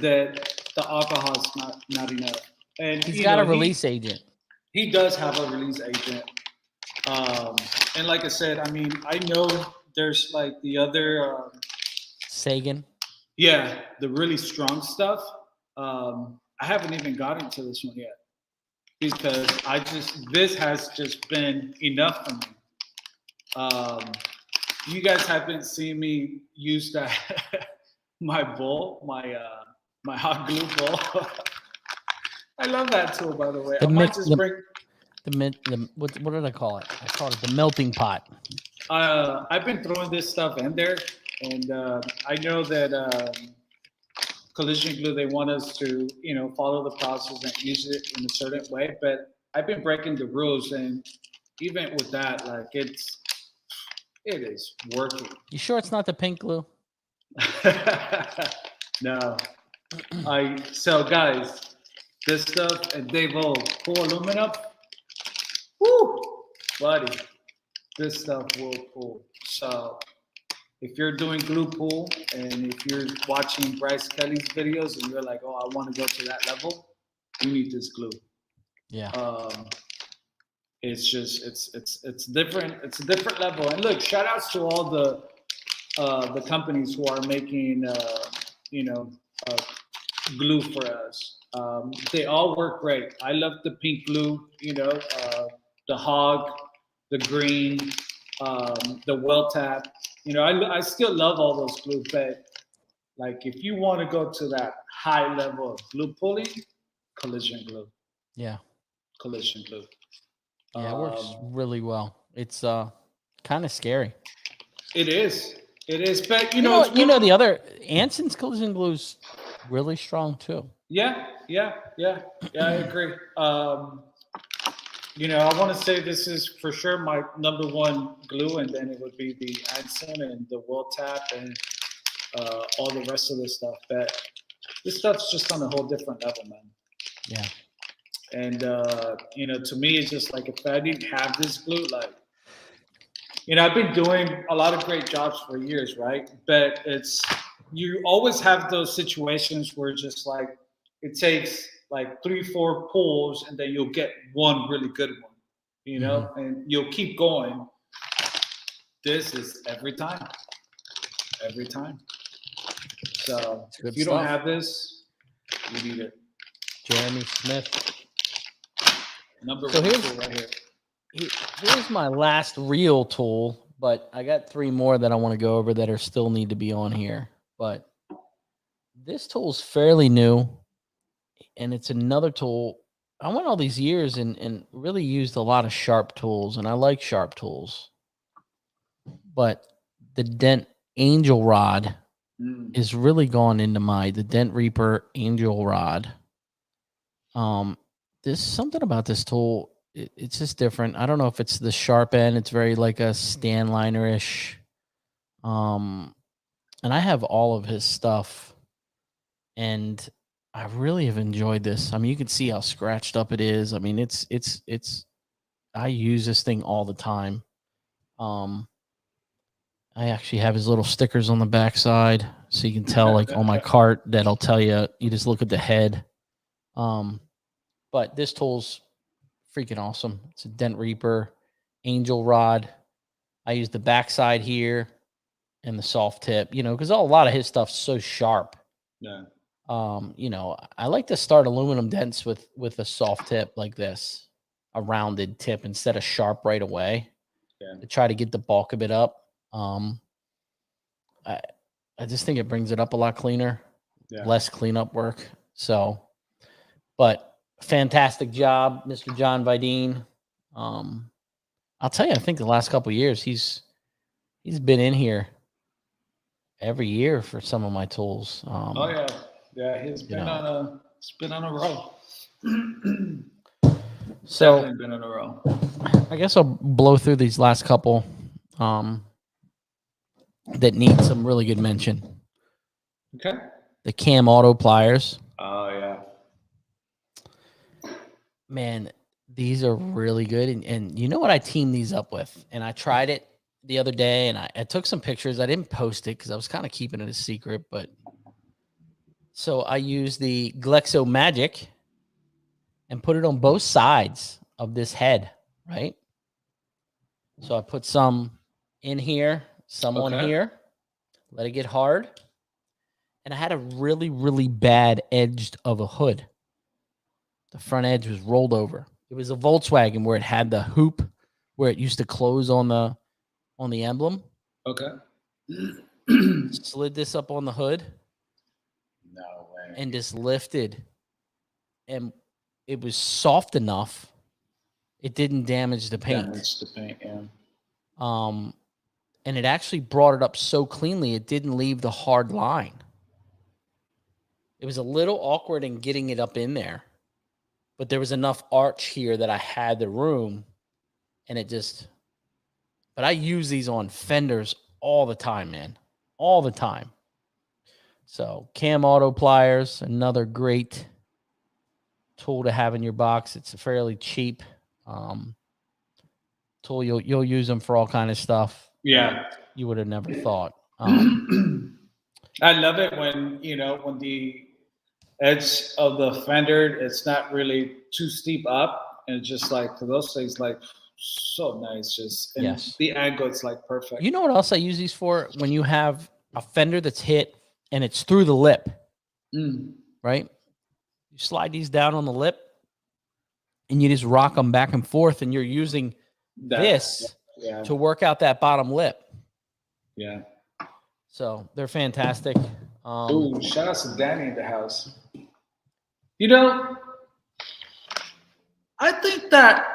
that the alcohol is not enough. And
he's got a release agent.
He does have a release agent. And like I said, I mean, I know there's like the other
Sagan.
Yeah, the really strong stuff. I haven't even gotten to this one yet because this has just been enough for me. You guys haven't seen me use that my hot glue bowl. I love that tool, by the way.
What did I call it? I called it the melting pot.
I've been throwing this stuff in there, and I know that collision glue, they want us to, follow the process and use it in a certain way. But I've been breaking the rules, and even with that, like it is working.
You sure it's not the pink glue?
No. So guys, this stuff, and they will pull aluminum. Woo, buddy, this stuff will pull. So if you're doing glue pull, and if you're watching Bryce Kelly's videos and you're like, oh, I want to go to that level, you need this glue.
Yeah.
It's just it's different. It's a different level. And look, shout outs to all the companies who are making glue for us. They all work great. I love the pink glue, the hog, the green, the well tap. I still love all those glue, but like if you want to go to that high level of glue pulling, collision glue.
Yeah.
Collision glue.
Yeah, it works really well. It's kind of scary.
It is. But
you know the other Anson's collision glue's really strong too.
Yeah, I agree. I want to say this is for sure my number one glue, and then it would be the Anson and the World Tap and all the rest of this stuff. But this stuff's just on a whole different level, man.
Yeah.
And to me, it's just like if I didn't have this glue, like, I've been doing a lot of great jobs for years, right? But you always have those situations where just like it takes like 3-4 pulls and then you'll get one really good one, and you'll keep going. This is every time. So if you don't have this, you need it.
Jeremy Smith.
Number one tool right here.
Here's my last real tool, but I got 3 more that I want to go over that still need to be on here. But this tool's fairly new, and it's another tool. I went all these years and really used a lot of sharp tools, and I like sharp tools. But the Dent Angel Rod is really gone into the Dent Reaper Angel Rod. There's something about this tool. It's just different. I don't know if it's the sharp end. It's very like a Stanliner-ish. And I have all of his stuff, and I really have enjoyed this. I mean, you can see how scratched up it is. I mean, it's I use this thing all the time. I actually have his little stickers on the backside, so you can tell, like on my cart, that'll tell you. You just look at the head. But this tool's freaking awesome. It's a Dent Reaper Angel Rod. I use the backside here and the soft tip, because a lot of his stuff's so sharp.
Yeah.
I like to start aluminum dents with a soft tip like this, a rounded tip instead of sharp right away.
Yeah.
To try to get the bulk of it up. I just think it brings it up a lot cleaner, less cleanup work. So, but fantastic job, Mr. John Vidine. I'll tell you, I think the last couple of years he's been in here every year for some of my tools.
He's been on a roll.
So
definitely been on a roll.
I guess I'll blow through these last couple that need some really good mention.
Okay.
The Cam Auto Pliers.
Oh yeah.
Man, these are really good. And you know what I teamed these up with? And I tried it. the other day, and I took some pictures. I didn't post it because I was kind of keeping it a secret, but so I used the Glexo Magic and put it on both sides of this head, right? So I put some in here, some on here, let it get hard. And I had a really, really bad edged of a hood. The front edge was rolled over. It was a Volkswagen where it had the hoop where it used to close on the emblem.
Okay.
Slid this up on the hood.
No way.
And just lifted. And it was soft enough. It didn't damage the paint.
Damage the paint, yeah.
And it actually brought it up so cleanly, it didn't leave the hard line. It was a little awkward in getting it up in there, but there was enough arch here that I had the room, and it just, but I use these on fenders all the time, man, all the time. So Cam Auto Pliers, another great tool to have in your box. It's a fairly cheap tool. You'll use them for all kind of stuff.
Yeah.
You would have never thought.
I love it when, when the edge of the fender, it's not really too steep up, and it's just like, for those things, like so nice. Just, and
yes,
the angle, it's like perfect.
You know what else I use these for? When you have a fender that's hit and it's through the lip, right? You slide these down on the lip and you just rock them back and forth, and you're using this to work out that bottom lip. Yeah. So they're fantastic.
Ooh, shout out to Danny in the house. I think that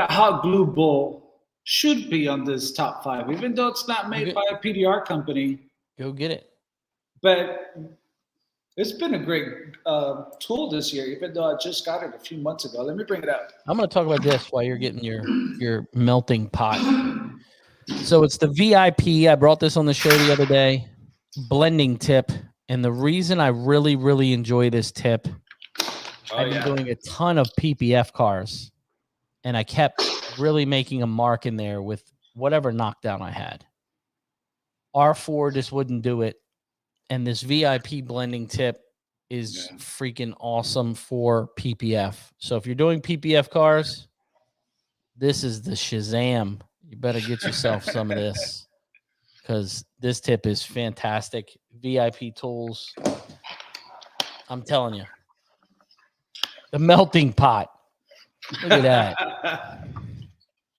hot glue bowl should be on this top 5, even though it's not made by a PDR company.
Go get it.
But it's been a great tool this year, even though I just got it a few months ago. Let me bring it up.
I'm going to talk about this while you're getting your melting pot. So it's the VIP. I brought this on the show the other day. Blending tip. And the reason I really, really enjoy this tip, I've been doing a ton of PPF cars, and I kept really making a mark in there with whatever knockdown I had. R4 just wouldn't do it. And this VIP blending tip is freaking awesome for PPF. So if you're doing PPF cars, this is the Shazam. You better get yourself some of this, because this tip is fantastic. VIP tools. I'm telling you. The melting pot. Look at that.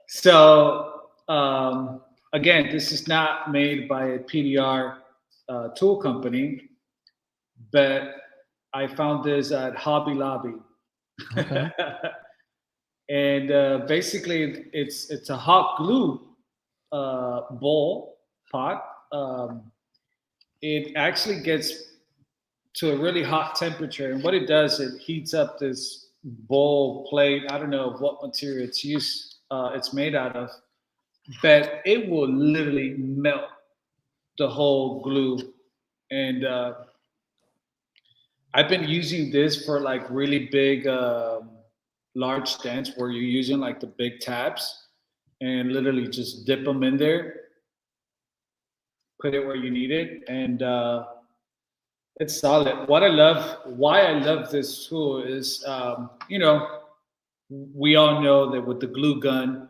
So, again, this is not made by a PDR tool company, but I found this at Hobby Lobby.
Okay.
And basically, it's a hot glue bowl pot. It actually gets to a really hot temperature, and what it does, it heats up this bowl plate. I don't know what material it's made out of, but it will literally melt the whole glue. And I've been using this for like really big, large dents where you're using like the big tabs, and literally just dip them in there, put it where you need it, and it's solid. Why I love this tool is, we all know that with the glue gun,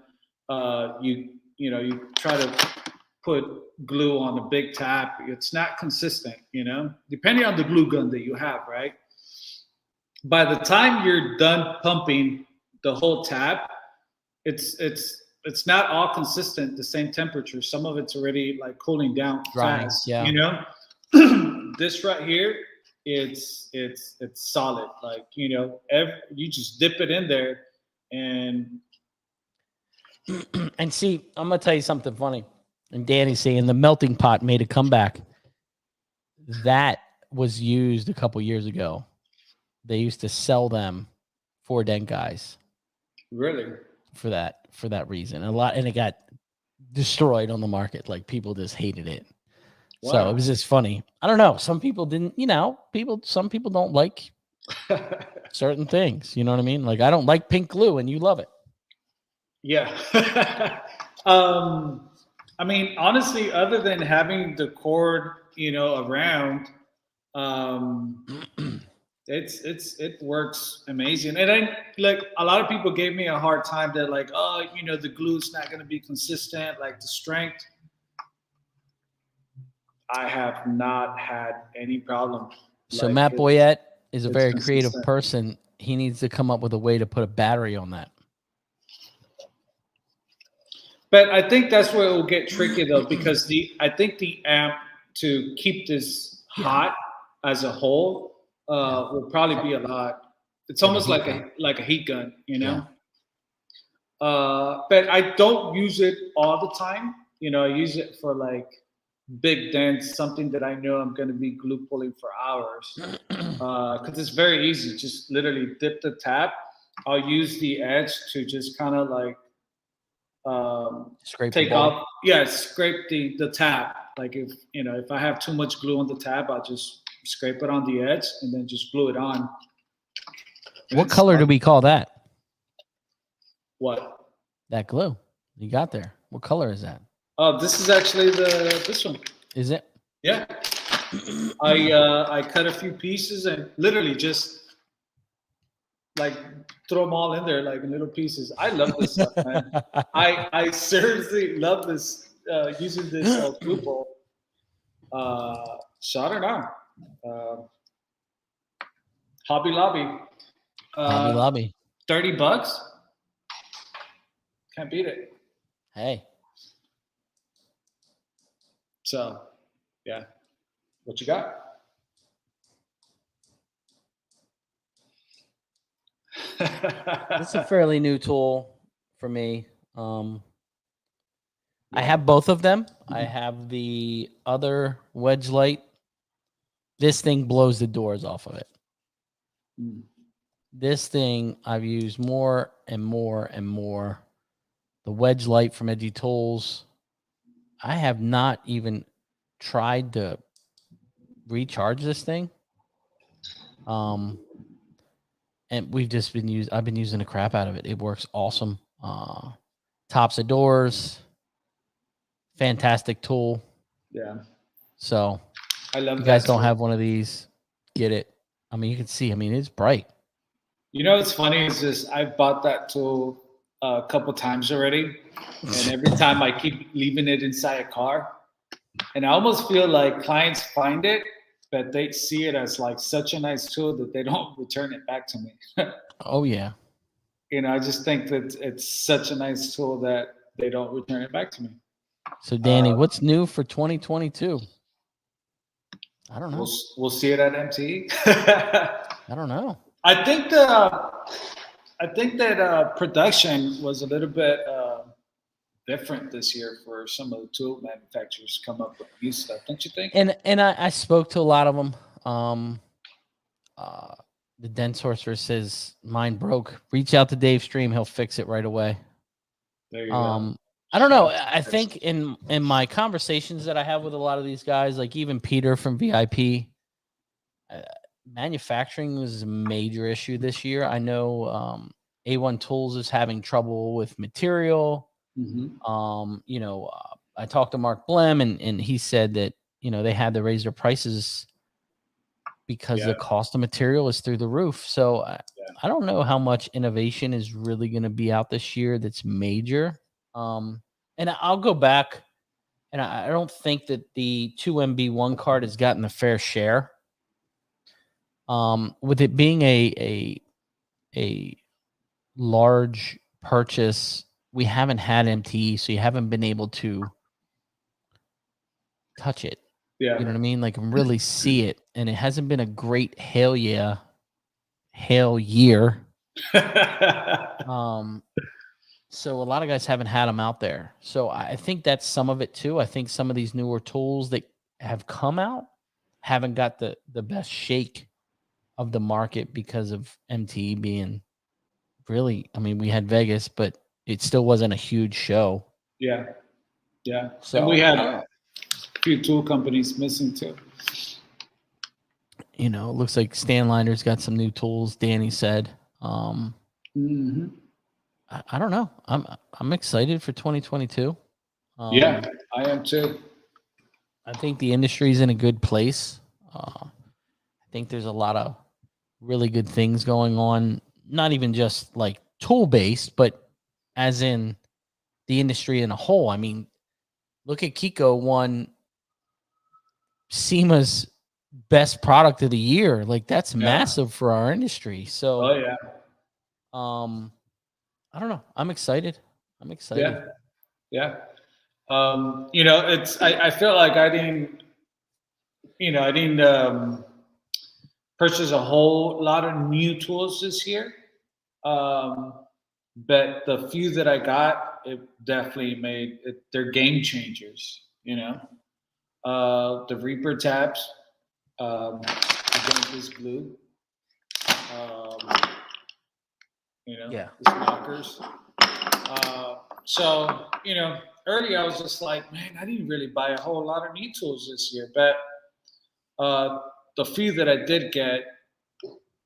you try to put glue on a big tab. It's not consistent, depending on the glue gun that you have, right? By the time you're done pumping the whole tab, it's not all consistent, the same temperature. Some of it's already like cooling down fast, This right here, it's solid. Like, you just dip it in there and
see, I'm gonna tell you something funny. And Danny's saying the melting pot made a comeback. That was used a couple years ago. They used to sell them for dent guys.
Really?
For that reason. And it got destroyed on the market. Like, people just hated it. Wow. So it was just funny. I don't know. Some people didn't, some people don't like certain things. You know what I mean? Like, I don't like pink glue and you love it.
Yeah. I mean, honestly, other than having the cord, around, um, it works amazing. And then, like, a lot of people gave me a hard time that, like, oh, the glue's not going to be consistent, like the strength. I have not had any problem.
So
Like,
Matt Boyette is a
it's
very creative
consistent.
person. He needs to come up with a way to put a battery on that.
But I think that's where it will get tricky though, because I think the amp to keep this hot as a whole will probably be a lot. It's almost like a heat gun,
Yeah.
But I don't use it all the time. I use it for like big dents, something that I know I'm going to be glue pulling for hours. Because it's very easy. Just literally dip the tap. I'll use the edge to just kind of like
Scrape
take
the ball.
off. Scrape the tab. Like if I have too much glue on the tab, I'll just scrape it on the edge and then just glue it on.
What color do we call that?
What?
That glue you got there. What color is that?
Oh, this is actually this one.
Is it?
Yeah. I cut a few pieces and literally just like throw them all in there like in little pieces. I love this stuff, man. I seriously love this using this glue ball. So I don't know. Hobby Lobby.
Hobby Lobby.
$30. Can't beat it.
Hey.
So, yeah. What you got?
It's a fairly new tool for me. I have both of them. I have the other wedge light. This thing blows the doors off of it. This thing I've used more and more and more. The wedge light from Edgy Tools. I have not even tried to recharge this thing. And we've just I've been using the crap out of it. It works awesome. Tops of doors. Fantastic tool.
Yeah.
So
I love
you guys
that
don't
tool.
have one of these, get it. I mean, you can see, it's bright.
What's funny is this, I've bought that tool a couple times already. And every time I keep leaving it inside a car. And I almost feel like clients find it, but they see it as like such a nice tool that they don't return it back to me.
Oh, yeah.
I just think that it's such a nice tool that they don't return it back to me.
So, Danny, what's new for 2022? I don't know.
We'll see it at MTE.
I don't know.
I think that production was a little bit different this year for some of the tool manufacturers come up with new stuff, don't you think?
And I spoke to a lot of them. The Dent Sorcerer says mine broke. Reach out to Dave Stream; he'll fix it right away.
There you go.
I don't know. I think in my conversations that I have with a lot of these guys, like even Peter from VIP, manufacturing was a major issue this year. I know A1 Tools is having trouble with material. I talked to Mark Glen and he said that, they had to raise their prices because the cost of material is through the roof. So I don't know how much innovation is really going to be out this year that's major. And I'll go back, and I don't think that the 2MB1 card has gotten a fair share. With it being a large purchase, we haven't had MTE, so you haven't been able to touch it.
Yeah.
You know what I mean? Like really see it. And it hasn't been a great hell year. So a lot of guys haven't had them out there. So I think that's some of it too. I think some of these newer tools that have come out haven't got the best shake of the market because of MTE being really, we had Vegas, but it still wasn't a huge show.
Yeah.
So
and we had a few tool companies missing too.
It looks like Stanliner's got some new tools, Danny said. I don't know. I'm excited for 2022.
Yeah, I am too.
I think the industry is in a good place. I think there's a lot of really good things going on, not even just like tool based, but as in the industry in a whole. I mean, look at Kiko won SEMA's best product of the year. Like that's
Yeah.
massive for our industry. So,
Oh yeah.
I don't know. I'm excited. I'm excited.
Yeah. You know, I feel like I didn't, purchase a whole lot of new tools this year. Um, but the few that I got, it definitely made it, they're game changers. The Reaper tabs, against this glue. Um,
Yeah.
the lockers. So, earlier I was just like, man, I didn't really buy a whole lot of new tools this year, but the few that I did get,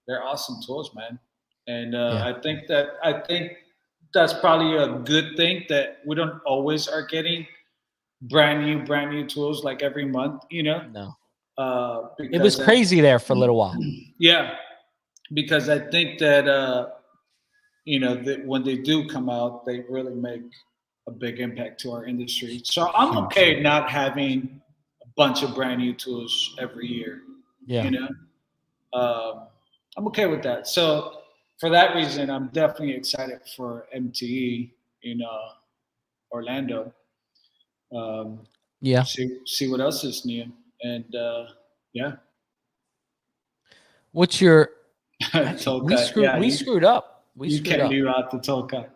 they're awesome tools, man. And
Yeah.
I think that's probably a good thing that we don't always are getting brand new tools like every month.
No.
Because
It was crazy there for a little while.
Yeah, because I think that that when they do come out, they really make a big impact to our industry. So I'm
Huge.
okay not having a bunch of brand new tools every year.
Yeah.
I'm okay with that. So for that reason, I'm definitely excited for MTE in Orlando.
Yeah.
See what else is new, and yeah.
What's your
Toe
we
cut.
screwed
Yeah,
we screwed up. We
you
screwed
can't
up.
leave out the toe cut.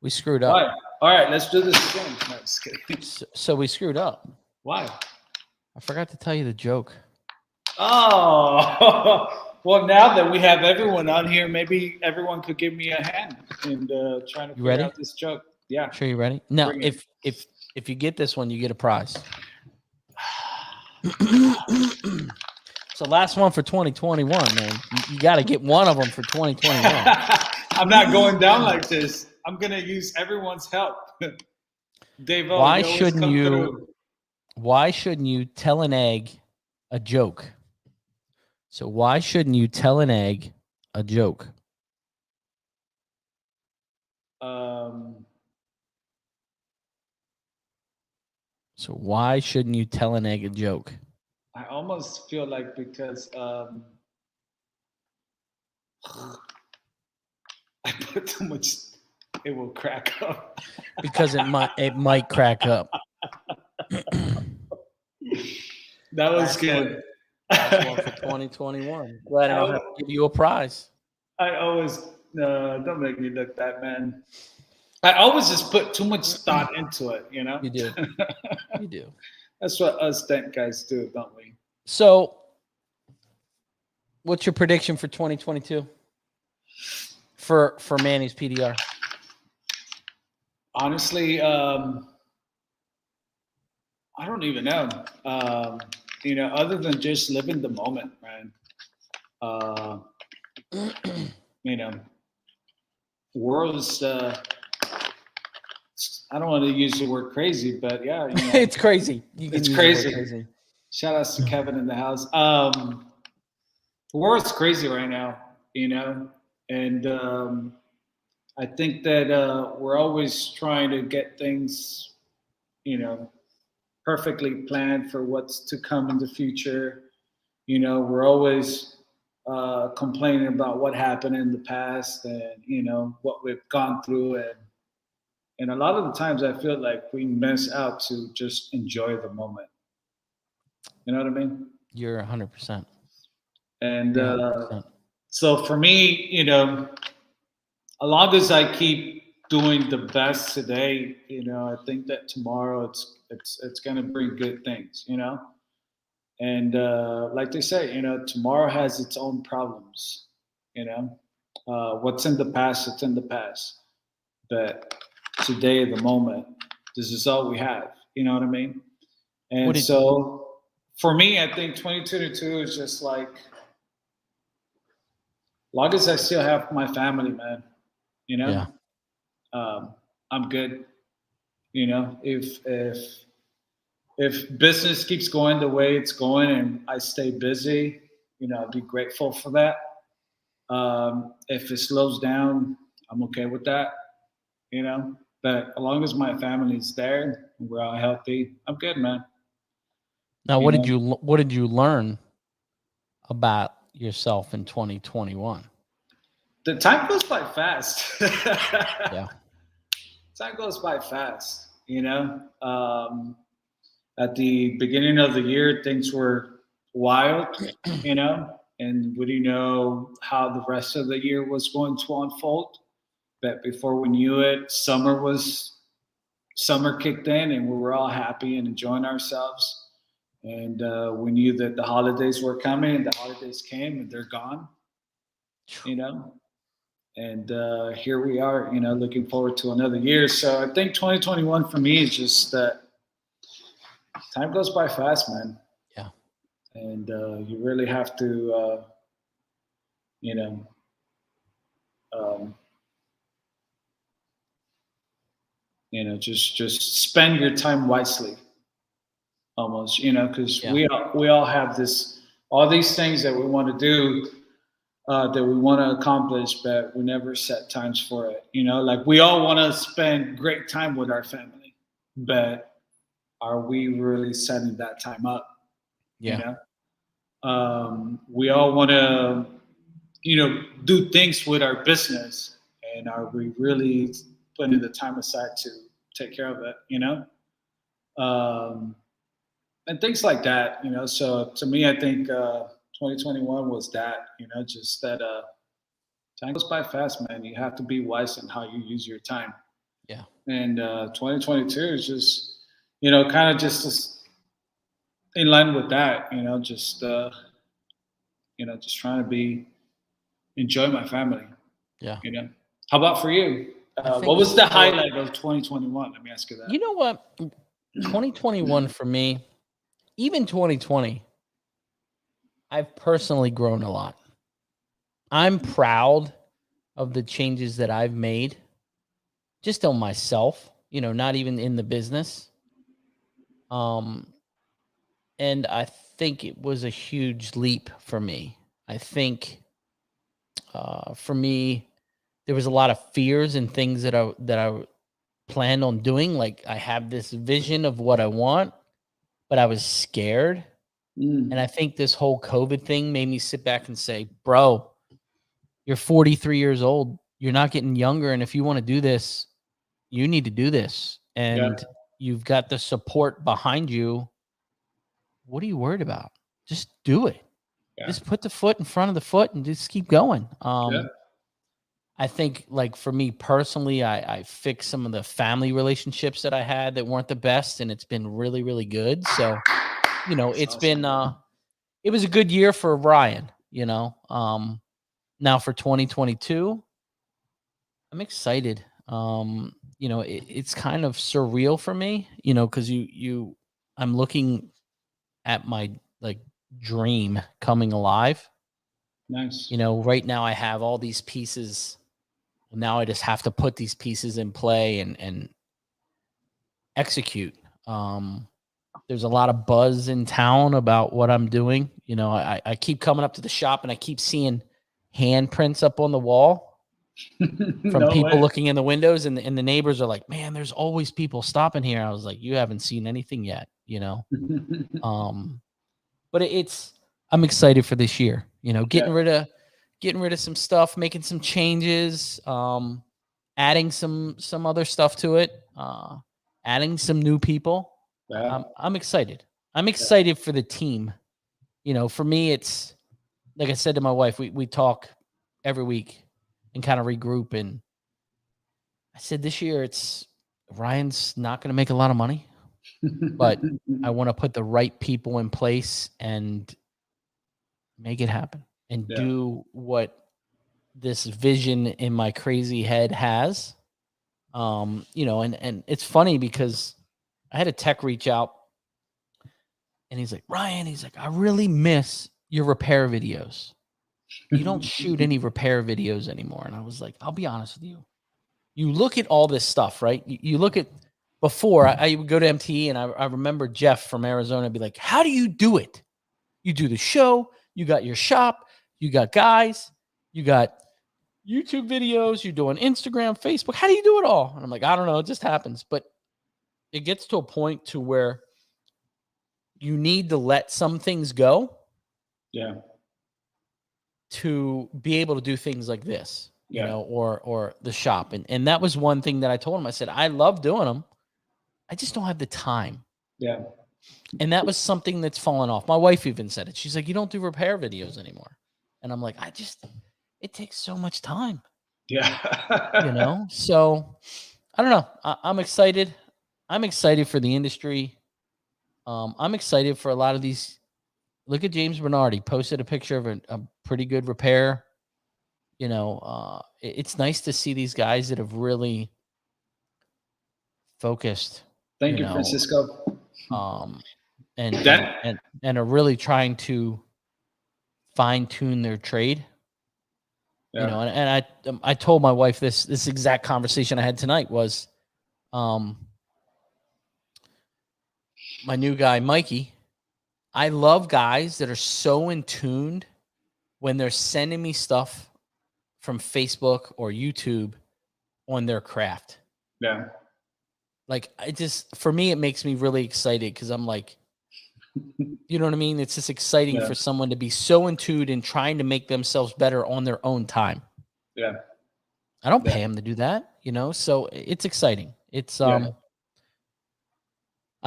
We screwed
All
up.
right, all right. Let's do this again. No, just kidding.
So we screwed up.
Why?
I forgot to tell you the joke.
Oh, well, now that we have everyone on here, maybe everyone could give me a hand in trying to figure out this joke. Yeah.
Sure, you ready? No,
Bring it.
if you get this one, you get a prize. So last one for 2021, man. You got to get one of them for 2021.
I'm not going down like this. I'm gonna use everyone's help. Dave,
Why shouldn't you tell an egg a joke? So why shouldn't you tell an egg a joke? So why shouldn't you tell an egg a joke?
I almost feel like because I put too much, it will crack up.
Because it might crack up.
That was good.
Last one for 2021. Glad I don't have to give you a prize.
I always don't make me look that, man. I always just put too much thought into it,
You do. You do.
That's what us dent guys do, don't we?
So, what's your prediction for 2022 for Manny's PDR?
Honestly, I don't even know. Other than just living the moment, man. World is. I don't want to use the word crazy, but yeah,
it's crazy.
It's crazy. Shout outs to Kevin in the house. The world's crazy right now, and I think that we're always trying to get things, perfectly planned for what's to come in the future. We're always complaining about what happened in the past and, what we've gone through. And a lot of the times I feel like we miss out to just enjoy the moment. You know what I mean?
You're 100%.
And so for me, as long as I keep doing the best today, I think that tomorrow it's going to bring good things, And like they say, tomorrow has its own problems. What's in the past, it's in the past. But today, the moment, this is all we have. You know what I mean? And so for me, I think 2022 is just like, long as I still have my family, man,
Yeah.
I'm good. You know, if business keeps going the way it's going and I stay busy, you know, I'll be grateful for that. If it slows down, I'm okay with that, you know. But as long as my family's there and we're all healthy, I'm good, man.
Now,
You know,
what did you learn about yourself in 2021?
the time goes by fast.
Yeah.
Time goes by fast, you know. At the beginning of the year, things were wild, you know, and we didn't know how the rest of the year was going to unfold. But before we knew it, summer kicked in, and we were all happy and enjoying ourselves. And we knew that the holidays were coming, and the holidays came, and they're gone, you know. And here we are, you know, looking forward to another year. So I think 2021 for me is just that time goes by fast, man.
Yeah.
And you really have to, you know, um, just spend your time wisely, almost, you know, because
Yeah.
we all have all these things that we want to do, that we want to accomplish, but we never set times for it. You know, like we all want to spend great time with our family, but are we really setting that time up? You
Yeah.
know, we all want to, you know, do things with our business, and are we really putting the time aside to take care of it? You know, um, and things like that. You know, so to me, I think 2021 was that. You know, just that time goes by fast, man. You have to be wise in how you use your time.
Yeah.
And 2022 is just, you know, kind of just in line with that. You know, just trying to enjoy my family.
Yeah.
You know, how about for you?
I
What
think,
was the highlight of 2021? Let me ask you that.
you know what? 2021 for me, even 2020, I've personally grown a lot. I'm proud of the changes that I've made just on myself, you know, not even in the business. Um, and I think it was a huge leap for me. I think for me, there was a lot of fears and things that I planned on doing. Like I have this vision of what I want, but I was scared. And
Mm,
I think this whole COVID thing made me sit back and say, bro, you're 43 years old. You're not getting younger. And if you want to do this, you need to do this.
yeah,
And you've got the support behind you. What are you worried about? Just do it.
yeah,
Just put the foot in front of the foot and just keep going.
yeah.
I think, like, for me personally, I fixed some of the family relationships that I had that weren't the best, and it's been really, really good. So, you know,
That's
it's
awesome,
been
man.
it was a good year for Ryan, you know. Now for 2022, I'm excited. You know, it's kind of surreal for me, you know, because I'm looking at my, like, dream coming alive.
Nice.
You know, right now I have all these pieces. Now I just have to put these pieces in play and execute. There's a lot of buzz in town about what I'm doing. You know, I keep coming up to the shop and I keep seeing handprints up on the wall from
No
people
way.
looking in the windows, and the neighbors are like, "Man, there's always people stopping here." I was like, "You haven't seen anything yet," you know. Um, but I'm excited for this year. You know,
Yeah,
getting rid of some stuff, making some changes, adding some other stuff to it, adding some new people.
yeah,
I'm excited. I'm
yeah.
excited for the team. You know, for me, it's like I said to my wife, we talk every week and kind of regroup. And I said this year, it's Ryan's not going to make a lot of money, but I want to put the right people in place and make it happen and
Yeah.
do what this vision in my crazy head has. You know, and it's funny because I had a tech reach out and he's like, Ryan, he's like, I really miss your repair videos. You don't shoot any repair videos anymore. And I was like, I'll be honest with you. You look at all this stuff, right? You look at before I would go to MTE, and I remember Jeff from Arizona be like, how do you do it? You do the show, you got your shop, you got guys, you got YouTube videos, you're doing Instagram, Facebook. How do you do it all? And I'm like, I don't know. It just happens. But it gets to a point to where you need to let some things go.
Yeah.
To be able to do things like this, you
Yeah.
know, or the shop. And that was one thing that I told him. I said, I love doing them. I just don't have the time.
Yeah.
And that was something that's fallen off. My wife even said it. She's like, you don't do repair videos anymore. And I'm like, it takes so much time.
Yeah.
You know? So I don't know. I'm excited. I'm excited for the industry. I'm excited for a lot of these. Look at James Bernard. He posted a picture of a pretty good repair. You know, it's nice to see these guys that have really focused.
Thank you, Francisco.
And are really trying to fine tune their trade. Yeah. You know, and I told my wife this exact conversation I had tonight was, my new guy Mikey. I love guys that are so in tuned when they're sending me stuff from Facebook or YouTube on their craft.
Yeah.
Like for me, it makes me really excited because I'm like, you know what I mean? It's just exciting for someone to be so in tune and trying to make themselves better on their own time.
Yeah.
I don't pay them to do that, you know? So it's exciting. It's, I'm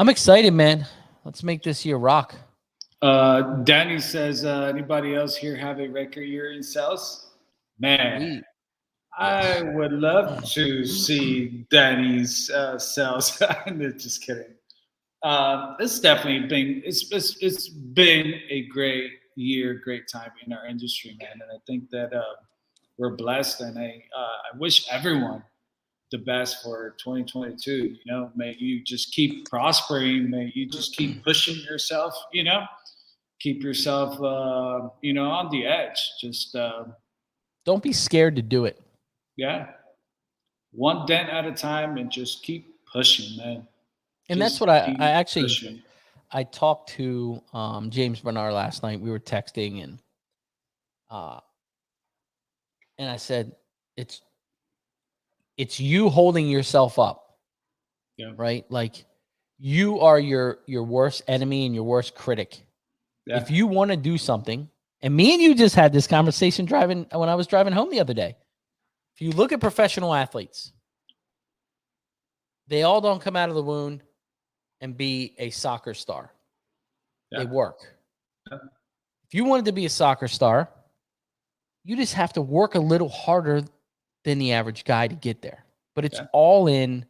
excited, man. Let's make this year rock.
Danny says, anybody else here have a record year in sales? Man, I would love to see Danny's sales. Just kidding. It's definitely been it's been a great year, great time in our industry, man. And I think that we're blessed, and I wish everyone the best for 2022. You know, may you just keep prospering. May you just keep pushing yourself. You know, keep yourself you know, on the edge. Just
don't be scared to do it.
Yeah, one dent at a time, and just keep pushing, man.
And
just
that's what I actually
pushing.
I talked to James Bernard last night. We were texting, and I said, it's you holding yourself up.
Yeah.
Right? Like, you are your worst enemy and your worst critic. Yeah. If you want to do something, and me and you just had this conversation when I was driving home the other day. If you look at professional athletes, they all don't come out of the womb and be a soccer star. Yeah. They work. Yeah. If you wanted to be a soccer star, you just have to work a little harder than the average guy to get there. But it's all in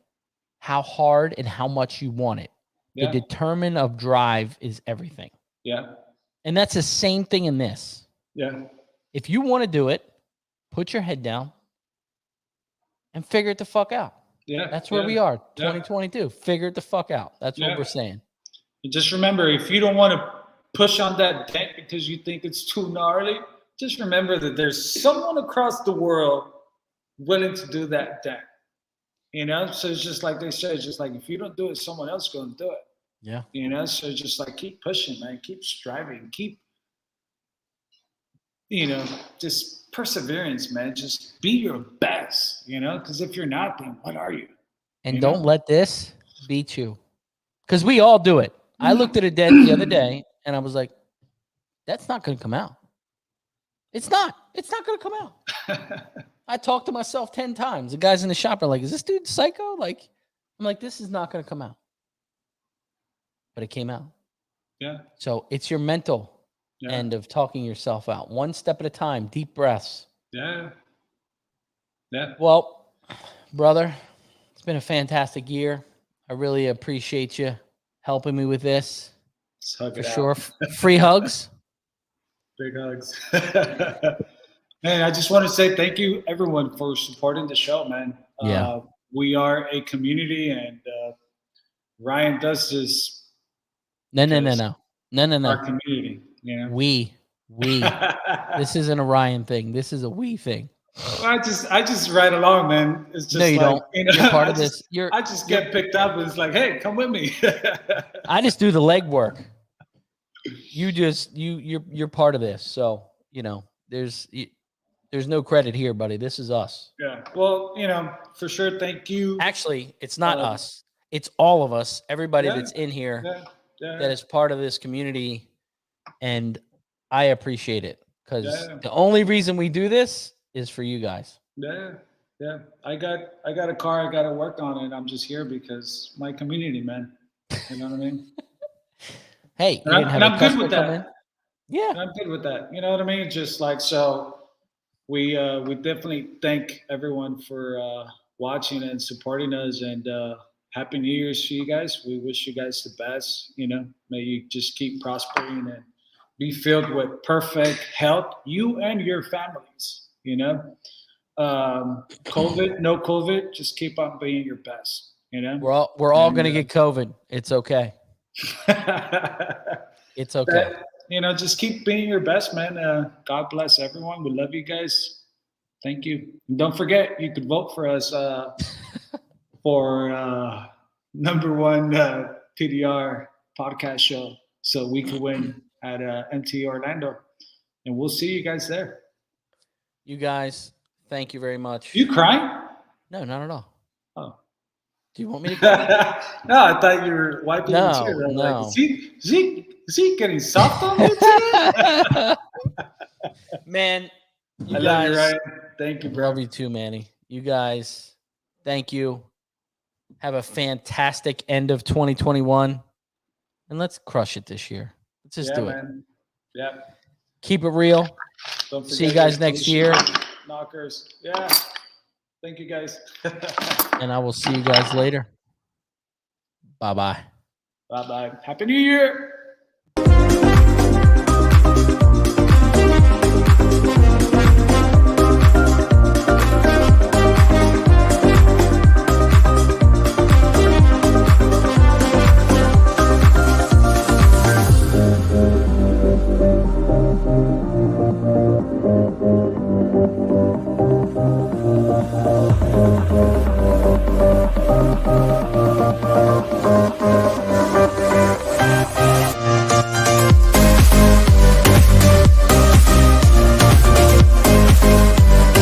how hard and how much you want it. Yeah. The determination of drive is everything. Yeah. And that's the same thing in this. Yeah. If you want to do it, put your head down and figure it the fuck out. Yeah. That's where we are, 2022. Yeah. Figure it the fuck out. That's what we're saying.
And just remember, if you don't want to push on that dent because you think it's too gnarly, just remember that there's someone across the world willing to do that dent. You know? So it's just like they say, it's just like, if you don't do it, someone else is going to do it. Yeah. You know? So just like, keep pushing, man. Keep striving. Keep, you know, just perseverance, man. Just be your best, you know? Because if you're not, then what are you?
And don't let this beat you. Because we all do it. I looked at a dent the other day, and I was like, that's not going to come out. It's not. It's not going to come out. I talked to myself 10 times. The guys in the shop are like, is this dude psycho? Like, I'm like, this is not going to come out. But it came out. Yeah. So it's your mental end of talking yourself out. One step at a time. Deep breaths. Yeah. Yeah. Well, brother, it's been a fantastic year. I really appreciate you helping me with this. For sure. Free hugs.
Big hugs. Man, I just want to say thank you, everyone, for supporting the show, man. Yeah. We are a community, and Ryan does this.
No.
Our community, you know?
We. This isn't a Ryan thing. This is a we thing.
I just ride along, man. It's just
No, you
like,
don't.
you know,
You're part
I
of this.
I just get picked up and it's like, hey, come with me.
I just do the legwork. You're part of this. So, you know, there's no credit here, buddy. This is us.
Yeah. Well, you know, for sure. Thank you.
Actually, it's not us. It's all of us. Everybody
Yeah,
that's in here
yeah,
that is part of this community. And I appreciate it because
yeah,
the only reason we do this is for you guys.
yeah, yeah. I got a car. I got to work on it. I'm just here because my community, man. You know what I mean?
Hey, you
And
didn't have a
I'm good
customer
with
come in?
that.
Yeah.
And I'm good with that. You know what I mean? Just like, so we definitely thank everyone for watching and supporting us, and happy New Year's to you guys. We wish you guys the best. You know, may you just keep prospering and be filled with perfect health, you and your families. You know, COVID, no COVID, just keep on being your best. You know,
We're all gonna get COVID. It's okay.
that,
It's okay.
you know, just keep being your best, man. God bless everyone. We love you guys. Thank you. And don't forget, you could vote for us for #1 PDR podcast show, so we could win at MT Orlando, and we'll see you guys there.
You guys, thank you very much.
You crying?
No, not at all.
Oh.
Do you want me to cry?
No, I thought you were wiping your tears. I was
No.
like, is he getting soft on me today?
Man, you
I
guys,
love you, Ryan. Thank you, bro.
love you too, Manny. You guys, thank you. Have a fantastic end of 2021, and let's crush it this year. Let's just do it.
Man. Yeah.
Keep it real.
Don't
See you guys next year.
Knockers. Yeah. Thank you, guys.
And I will see you guys later. Bye-bye.
Bye-bye. Happy New Year.